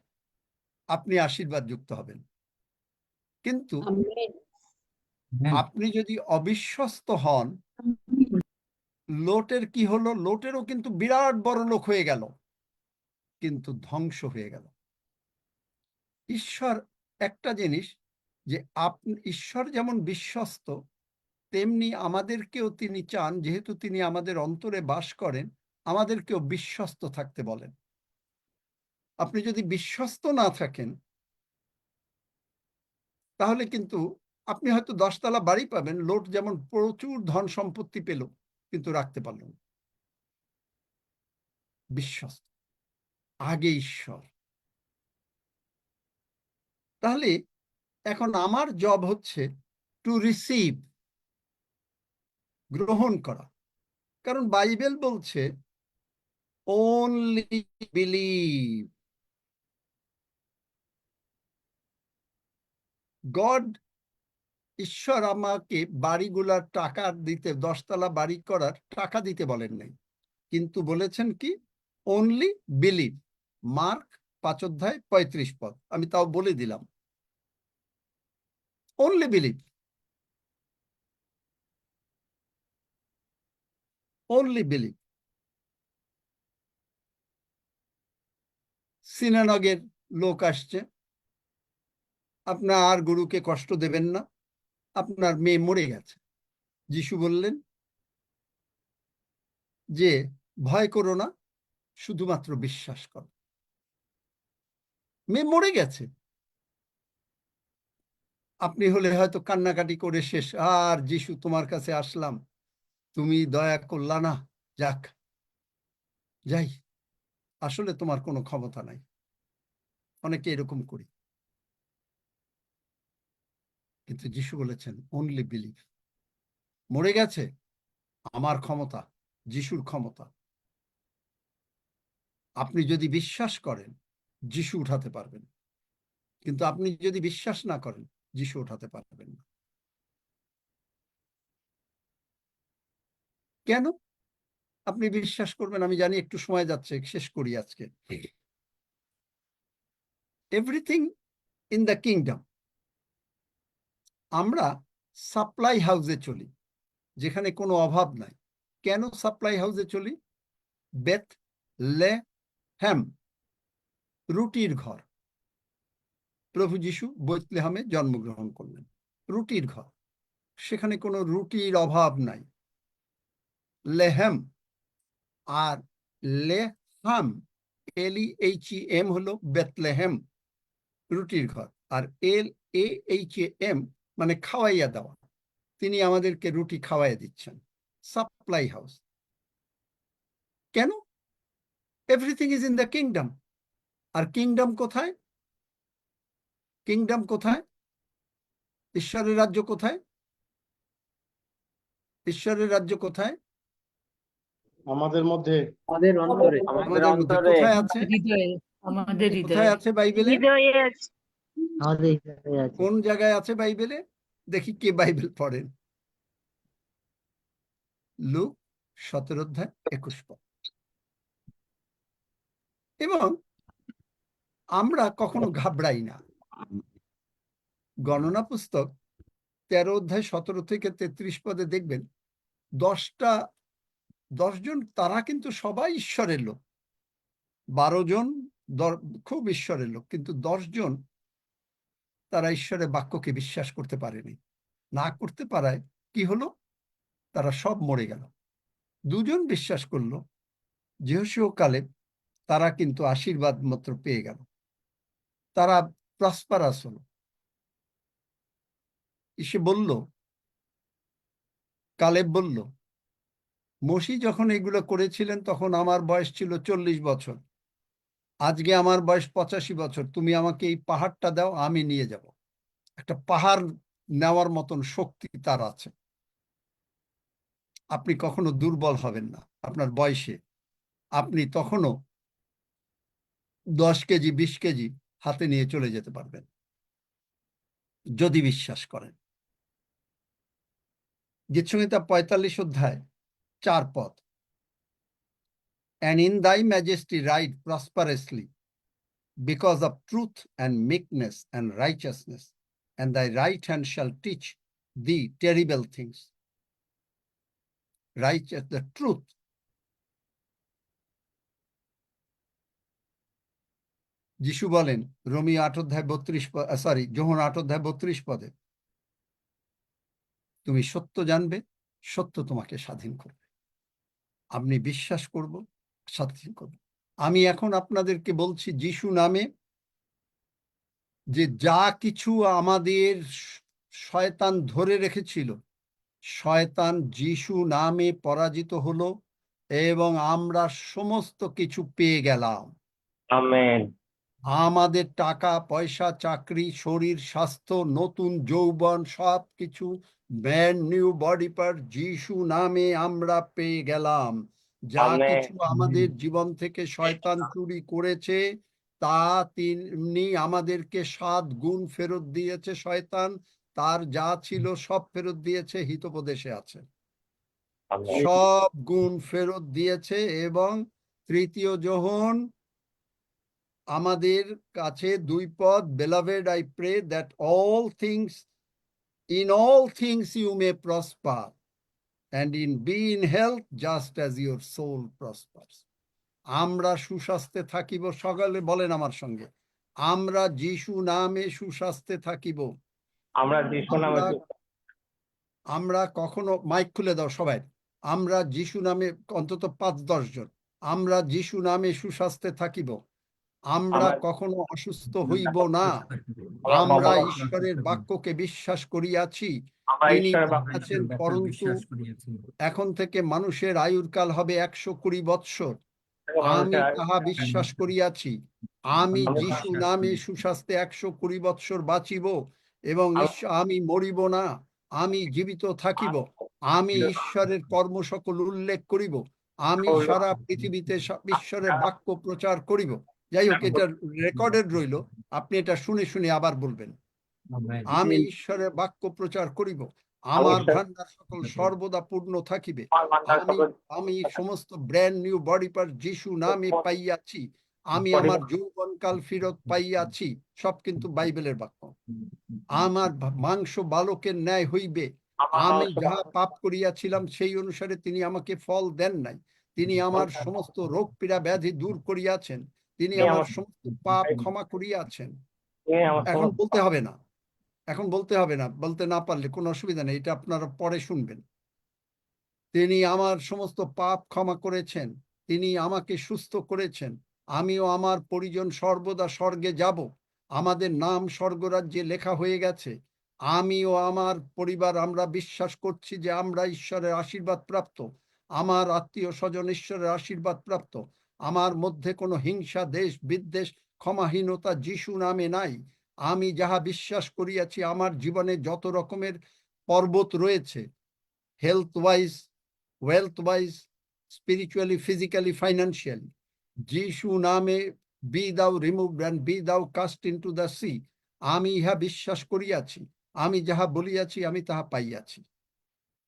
আপনি আশীর্বাদ যুক্ত হবেন। কিন্তু আপনি যদি অবিশ্বস্ত হন, লোটের কি হলো? লোটেরও কিন্তু বিরাট বড় লোক হয়ে গেল, কিন্তু ধ্বংস হয়ে গেল। ঈশ্বর একটা জিনিস, যে ঈশ্বর যেমন বিশ্বস্ত, তেমনি আমাদেরকেও তিনি চান, যেহেতু তিনি আমাদের অন্তরে বাস করেন, আমাদেরকেও বিশ্বস্ত থাকতে বলেন। আপনি যদি বিশ্বস্ত না থাকেন তাহলে কিন্তু আপনি হয়তো 10 তলা বাড়ি পাবেন, লোট যেমন প্রচুর ধন সম্পত্তি পেল কিন্তু রাখতে পারল না। বিশ্বস্ত আগে ঈশ্বর। তাহলে এখন আমার জব হচ্ছে টু রিসিভ, গ্রহণ করা। কারণ বাইবেল বলছে only believe. God, ঈশ্বর আমাকে বাড়িগুলার টাকা দিতে, 10 তলা বাড়ি করার টাকা দিতে বলেন নাই, কিন্তু বলেছেন কি? only believe. মার্ক 5:35, আমি তাও বলে দিলাম, only believe, only believe. সিনাগের লোক আসছে, আপনার আর গুরুকে কষ্ট দেবেন না, আপনার মেয়ে মরে গেছে। যিশু বললেন যে ভয় করো না, শুধুমাত্র বিশ্বাস করো। মেয়ে মরে গেছে, আপনি হলে হয়তো কান্নাকাটি করে শেষ, আর যিশু তোমার কাছে আসলাম, তুমি দয়া করলা না, যাক যাই, আসলে তোমার কোনো ক্ষমতা নাই। অনেকে এরকম করি, কিন্তু যিশু বলেছেন অনলি বিলিভ। মরে গেছে, আমার ক্ষমতা, যিশুর ক্ষমতা। আপনি যদি বিশ্বাস করেন যিশু উঠাতে পারবেন, কিন্তু আপনি যদি বিশ্বাস না করেন যিশু উঠাতে পারবেন না। কেন? আপনি বিশ্বাস করবেন, আমি জানি একটু সময় যাচ্ছে, শেষ করি আজকে। এভরিথিং ইন দ্য কিংডম, আমরা সাপ্লাই হাউসে চলি, যেখানে কোনো অভাব নাই। কেন সাপ্লাই হাউসে চলি? বেথ লে হ্যাম, রুটির ঘর। প্রভু যিশু বেথলেহেমে জন্মগ্রহণ করলেন, রুটির ঘর। সেখানে কোনো রুটির অভাব নাই। লেহেম আর লেহাম, LEHEM হলো বেথলেহেম, রুটির ঘর। আর LAHAM মানে খাওয়াইয়া দেওয়া। তিনি আমাদেরকে রুটি খাওয়াইয়া দিচ্ছেন, সাপ্লাই হাউস। কেন? Everything is in the kingdom. আর কিংডম কোথায়? কিংডম কোথায়? ঈশ্বরের রাজ্য কোথায়? ঈশ্বরের রাজ্য কোথায়? আমাদের মধ্যে। আমাদের অন্তরে। আমাদের মধ্যে। কোথায় আছে? হৃদয়ে, আমাদের কোথায় হৃদয়ে। আছে বাইবেলে? আমাদের হৃদয়ে আছে। কোন জায়গায় আছে বাইবেলে? দেখি কে বাইবেল পড়েন। লুক 17:21। এবং আমরা কখনো ঘাবড়াই না। গণনা পুস্তক 13:17-33 দেখবেন, 10 জন তারা কিন্তু সবাই ঈশ্বরের লোক। 12 জন খুব ঈশ্বরের লোক, কিন্তু 10 জন তারা ঈশ্বরের বাক্যকে বিশ্বাস করতে পারেনি। না করতে পারায় কি হলো? তারা সব মরে গেল। 2 জন বিশ্বাস করলো, যহোশূয়া কালেব, তারা কিন্তু আশীর্বাদ মাত্র পেয়ে গেল, তারা প্রসপারাস হলো। এসে বলল, কালেব বলল, মসি যখন এগুলো করেছিলেন তখন আমার বয়স ছিল 40 বছর, আজকে আমার বয়স 85 বছর, তুমি আমাকে এই পাহাড়টা দাও, আমি নিয়ে যাব। একটা পাহাড় নেওয়ার মতন শক্তি তার আছে। আপনি কখনো দুর্বল হবেন না আপনার বয়সে। আপনি তখনও 10 কেজি 20 কেজি হাতে নিয়ে চলে যেতে পারবেন, যদি বিশ্বাস করেন। গীতসংহিতা 45:4 And in thy majesty ride prosperously, because of truth and meekness and righteousness, and thy right hand shall teach thee terrible things. Righteous, the truth. যিশু বলেন রোমীয় 8:32, যোহন 8:32, তুমি সত্য জানবে, সত্য তোমাকে স্বাধীন করবে। আপনি বিশ্বাস করব, স্বাধীন করব। আমি এখন আপনাদেরকে বলছি যিশু নামে, যে যা কিছু আমাদের শয়তান ধরে রেখেছিল, শয়তান যিশু নামে পরাজিত হলো, এবং আমরা সমস্ত কিছু পেয়ে গেলাম। আমেন। আমাদের টাকা পয়সা, চাকরি, শরীর, স্বাস্থ্য, নতুন যৌবন, সব কিছু ব্র্যান্ড নিউ বডি পার্ট যিশু নামে আমরা পেয়ে গেলাম। যা আমেন। কিছু আমাদের জীবন থেকে শয়তান চুরি করেছে, তা তিনি আমাদেরকে 7 গুণ ফেরত দিয়েছে। শয়তান তার যা ছিল সব ফেরত দিয়েছে, হিতোপদেশে আছে, আমেন। সব গুণ ফেরত দিয়েছে। এবং 3 যোহন আমাদের কাছে 2 পদ, beloved I pray that in all things you may prosper and be in health just as your soul prospers. আমরা সুস্বাস্থ্যে থাকিব। সকালে বলেন আমার সঙ্গে, আমরা যিশু নামে সুস্বাস্থ্যে থাকিব। আমরা যিশু নামে আমরা কখনো, মাইক খুলে দাও সবাই, আমরা যিশু নামে, অন্তত 5-10 জন, আমরা যিশু নামে সুস্বাস্থ্যে থাকিব। আমরা কখনো অসুস্থ হইব না। আমরা ঈশ্বরের বাক্যকে বিশ্বাস করিয়াছি, তিনি আছেন, পরন্তু এখন থেকে মানুষের আয়ুর কাল হবে 120 বৎসর। আমি তাহা বিশ্বাস করিয়াছি। আমি যিশু নামে সুস্বাস্থ্যে 120 বৎসর বাঁচিব, এবং আমি মরিব না, আমি জীবিত থাকিব। আমি ঈশ্বরের কর্ম সকল উল্লেখ করিব। আমি সারা পৃথিবীতে ঈশ্বরের বাক্য প্রচার করিব। যাই হোক, এটা রেকর্ডেড রইল, আপনি এটা শুনে শুনে আবার বলবেন। আমি ঈশ্বরের বাক্য প্রচার করিব, আমার অবশ্যই। ভান্ডার সকল সর্বদা পূর্ণ থাকিবে। আমার ভান্ডার আমি সকল আমি সমস্ত ব্র্যান্ড নিউ বডি পার্ট যিশু নামে পাইয়াছি। আমি আমার যৌবনকাল ফিরত পাইয়াছি। সব কিন্তু বাইবেলের বাক্য। আমার মাংস বালকের ন্যায় হইবে। আমার আমি মাংস যাহা পাপ করিয়াছিলাম সেই অনুসারে তিনি আমাকে ফল দেন নাই। তিনি আমার সমস্ত রোগ পীড়া ব্যাধি দূর করিয়াছেন। তিনি আমার সমস্ত পাপ ক্ষমা করিয়াছেন। এখন বলতে হবে না, এখন বলতে হবে না, বলতে না পারলে কোনো অসুবিধা নেই, এটা আপনারা পরে শুনবেন। তিনি আমার সমস্ত পাপ ক্ষমা করেছেন, তিনি আমাকে সুস্থ করেছেন। আমিও আমার পরিজন সর্বদা স্বর্গে যাব। আমাদের নাম স্বর্গরাজ্যে লেখা হয়ে গেছে। আমিও আমার পরিবার আমরা বিশ্বাস করছি যে আমরা ঈশ্বরের আশীর্বাদ প্রাপ্ত। আমার আত্মীয় স্বজন ঈশ্বরের আশীর্বাদ প্রাপ্ত। আমার মধ্যে কোনো হিংসা, দেশ বিদ্বেষ, ক্ষমাহীনতা যিশু নামে নাই। আমি যাহা বিশ্বাস করিয়াছি, আমার জীবনে যত রকমের পর্বত রয়েছে, health wise, wealth wise, spiritually, physically, financially, যিশু নামে be thou removed and be thou cast into the sea. আমি ইহা বিশ্বাস করিয়াছি। আমি যাহা বলিয়াছি আমি তাহা পাইয়াছি।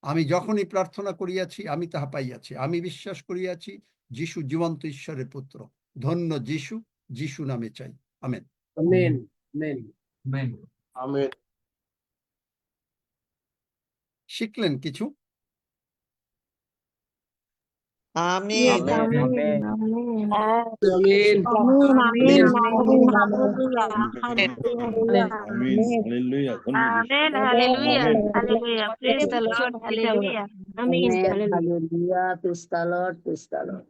আমি যখনই প্রার্থনা করিয়াছি আমি তাহা পাইয়াছি। আমি বিশ্বাস করিয়াছি যিশু জীবন্ত ঈশ্বরের পুত্র। ধন্য যিশু, যিশু নামে চাই। Amen. Amen, amen. Amen. Amen. শিখলেন কিছু? Amen. Amen. Amen, Amen. Hallelujah. Amen. Hallelujah. Hallelujah. Praise the Lord. Hallelujah. Amen. Hallelujah. Praise the Lord. Praise the Lord.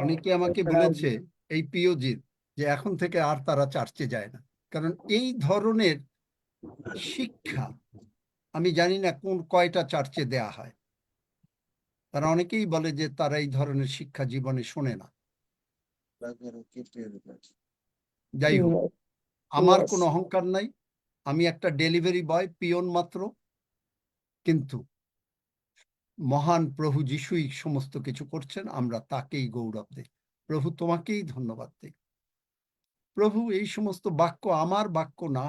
অনেকে আমাকে বলেছে এই পিওজির যে এখন থেকে আর তারা চার্চে যায় না, কারণ এই ধরনের শিক্ষা আমি জানি না কোন কয়টা চার্চে দেয়া হয়। তারা অনেকেই বলে যে তারা এই ধরনের শিক্ষা জীবনে শোনে না। যাই হোক, আমার কোনো অহংকার নাই। আমি একটা ডেলিভারি বয়, পিয়ন মাত্র। কিন্তু মহান প্রভু যিশুই সমস্ত কিছু করছেন, আমরা তাকেই গৌরব দেই। প্রভু তোমাকেই ধন্যবাদ দেই। প্রভু এই সমস্ত বাক্য আমার বাক্য না,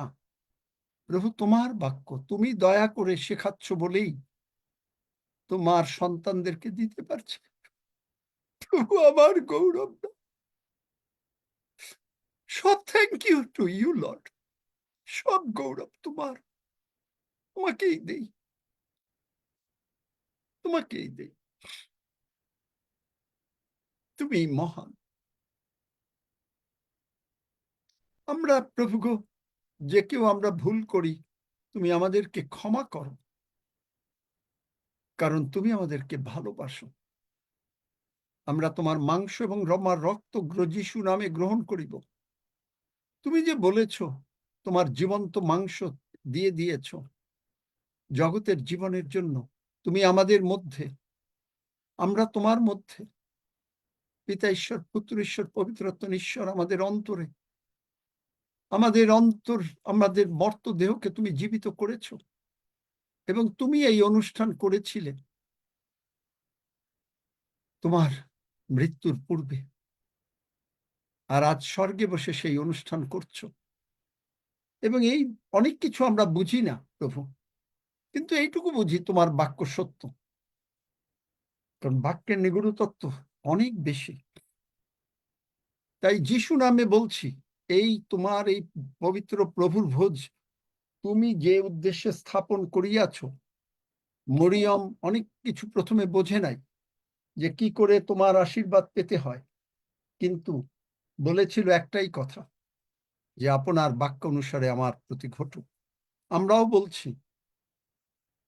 প্রভু তোমার বাক্য। তুমি দয়া করে শেখাচ্ছ বলেই তোমার সন্তানদেরকে দিতে পারছে। প্রভু আমার গৌরব না, সব thank you to you lord. সব গৌরব তোমার, তোমাকেই দেই, তোমাকেই দেই। তুমি মহান। আমরা প্রভু গো, যে কেউ আমরা ভুল করি, তুমি আমাদেরকে ক্ষমা করো, কারণ তুমি আমাদেরকে ভালোবাসো। আমরা তোমার মাংস এবং রমার রক্ত যিশু নামে গ্রহণ করিব। তুমি যে বলেছ তোমার জীবন্ত মাংস দিয়ে দিয়েছ জগতের জীবনের জন্য, তুমি আমাদের মধ্যে, আমরা তোমার মধ্যে। পিতা ঈশ্বর, পুত্র ঈশ্বর, পবিত্রাত্ম ঈশ্বর আমাদের অন্তরে, আমাদের অন্তর, আমাদের মর্ত দেহকে তুমি জীবিত করেছ এবং তুমি এই অনুষ্ঠান করেছিলে তোমার মৃত্যুর পূর্বে, আর আজ স্বর্গে বসে সেই অনুষ্ঠান করছো। এবং এই অনেক কিছু আমরা বুঝি না প্রভু, কিন্তু এইটুকু বুঝি তোমার বাক্য সত্য, কারণ বাক্যের নিগূঢ় তত্ত্ব অনেক বেশি। তাই যিশু নামে বলছি, এই তোমার এই পবিত্র প্রভুর ভোজ তুমি যে উদ্দেশ্যে স্থাপন করিয়াছ, মরিয়ম অনেক কিছু প্রথমে বোঝে নাই যে কি করে তোমার আশীর্বাদ পেতে হয়, কিন্তু বলেছিল একটাই কথা, যে আপনার বাক্য অনুসারে আমার প্রতি ঘটুক। আমরাও বলছি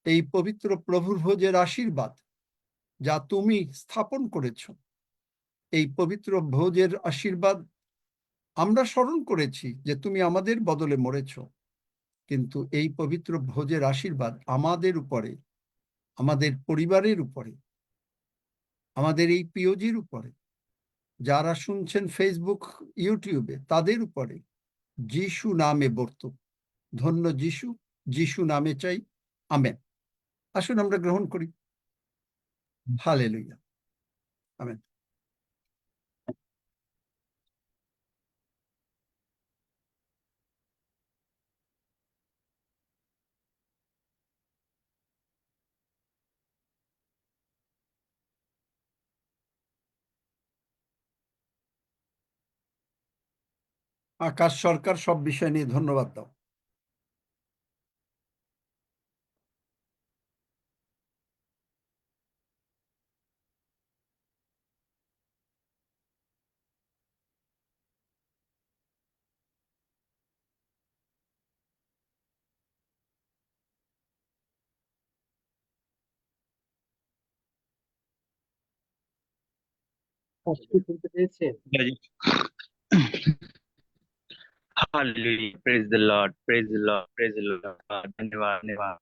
এই পবিত্র প্রভুর ভোজের আশীর্বাদ যা তুমি স্থাপন করেছ, এই পবিত্র ভোজের আশীর্বাদ আমরা স্মরণ করেছি যে তুমি আমাদের বদলে মরেছ, কিন্তু এই পবিত্র ভোজের আশীর্বাদ আমাদের উপরে, আমাদের পরিবারের উপরে, আমাদের এই পিওজির উপরে, যারা শুনছেন ফেসবুক, ইউটিউবে, তাদের উপরে যিশু নামে বর্তুক। ধন্য যিশু, যিশু নামে চাই। আমেন। আসুন আমরা গ্রহণ করি। হালেলুয়া। আমেন। আকাশ সরকার সব বিষয় নিয়ে ধন্যবাদ দাও। কি শুনতে পেয়েছেন? Hallelujah. Praise the Lord. Praise the Lord. Praise the Lord. ধন্যবাদ ধন্যবাদ।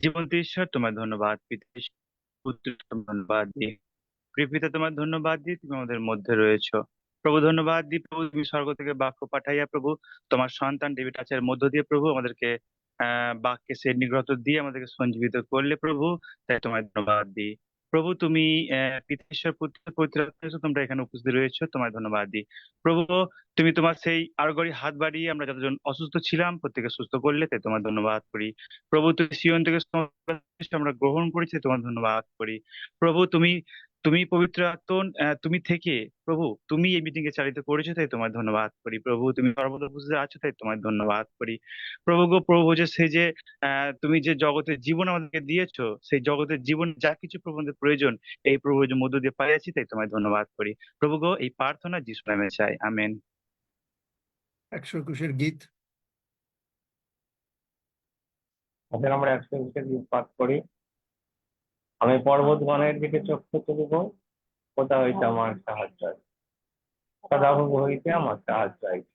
জীবন্ত ঈশ্বর তোমার ধন্যবাদ, পিতা ঈশ্বর, পুত্র তোমার ধন্যবাদ দিই। প্রিয় পিতা তোমার ধন্যবাদ দিই, তুমি আমাদের মধ্যে রয়েছো। প্রভু ধন্যবাদ দিই, প্রভু তুমি স্বর্গ থেকে বাক্য পাঠাইয়া প্রভু তোমার সন্তান ডেভিড আচারের মধ্য দিয়ে প্রভু আমাদেরকে বাক্যে সে নিগ্রত দিয়ে আমাদেরকে সঞ্জীবিত করলে প্রভু, তাই তোমার ধন্যবাদ দিই। প্রভু তুমি পিতা ঈশ্বর পুত্র পবিত্র আত্মা, তোমরা এখানে উপস্থিত রয়েছো, তোমার ধন্যবাদ দিই। প্রভু তুমি তোমার সেই আরগরি হাত বাড়িয়ে আমরা যতজন অসুস্থ ছিলাম প্রত্যেকে সুস্থ করলে, তাই তোমার ধন্যবাদ করি। প্রভু তুমি সিয়ন থেকে আমরা গ্রহণ করেছি, তোমার ধন্যবাদ করি। প্রভু তুমি তুমি পবিত্র আত্মা, তুমি থেকে প্রভু তুমি এই মিটিং এ চালিত করেছো, তাই তোমার ধন্যবাদ করি। প্রভু তুমি সর্বদা উপস্থিত আছো, তাই তোমার ধন্যবাদ করি। প্রভু গো প্রভু, যে সেই যে তুমি যে জগতের জীবন আমাদেরকে দিয়েছো, সেই জগতের জীবন যা কিছু প্রভু আমাদের প্রয়োজন, এই প্রভু যে মধ্য দিয়ে পাইয়াছি, তাই তোমায় ধন্যবাদ করি। প্রভু গো এই প্রার্থনা যিশু নামে চাই, আমেন। 121 গীত। এখন আমরা 120 গীত পাঠ করি। আমি পর্বতগণের দিকে চক্ষু তুলিব, কোথা হইতে আমার সাহায্য আসবে? সদাপ্রভু হইতে আমার সাহায্য আসবে।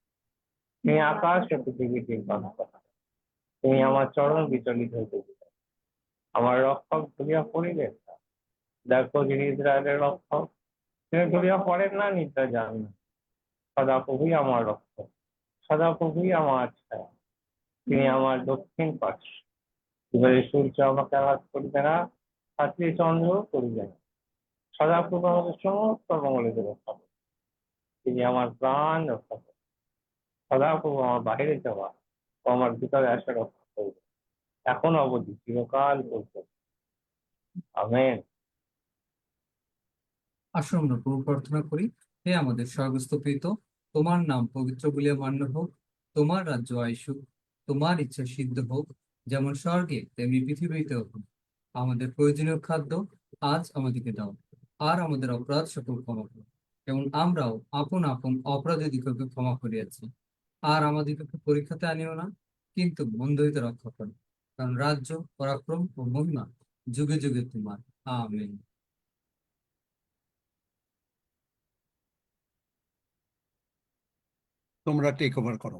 তুমি আকাশ ও পৃথিবীর নির্মাণ করা, তুমি আমার চরণ বিচলিত হইতে দিবে। আমার রক্ষক ধরিয়া পড়িলেন না। দেখো যিনি ইসরায়েলের রক্ষক, তিনি ধরিয়া পড়েন না, নিদ্রা যান না। সদাপ্রভুই আমার রক্ষক, সদাপ্রভুই আমার ছায়া, তিনি আমার দক্ষিণ পাশ। এবারে সূর্য আমাকে আঘাত করিবে না, রাত্রি চন্দ্র করিবে না। সদাপ্রভু আমাদের সমস্ত মঙ্গলে রক্ষা করবে, তিনি আমার প্রাণ রক্ষা করবে। সদাপ্রভু আমার বাহিরে যাওয়া ও আমার ভিতরে আসা রক্ষা করবে, এখন অবধি চিরকাল পর্যন্ত। আমেন। আসুন আমরা প্রভু প্রার্থনা করি। হে আমাদের স্বর্গস্থ পিতা, তোমার নাম পবিত্র বলিয়া মান্য হোক, তোমার রাজ্য আইসুক, তোমার ইচ্ছা সিদ্ধ হোক, যেমন স্বর্গে তেমনি পৃথিবীতে হোক। আমাদের প্রয়োজনীয় খাদ্য আজ আমাদেরকে দাও, আর আমাদের অপরাধ সকল ক্ষমা করো, যেমন আমরাও আপন আপন অপরাধীদিগকে ক্ষমা করিয়াছি। আর আমাদিগকে পরীক্ষাতে আনিও না, কিন্তু মন্দ হইতে রক্ষা করো, কারণ রাজ্য, পরাক্রম ও মহিমা যুগে যুগে তোমার। আমেন। তোমরা টেক ওভার করো।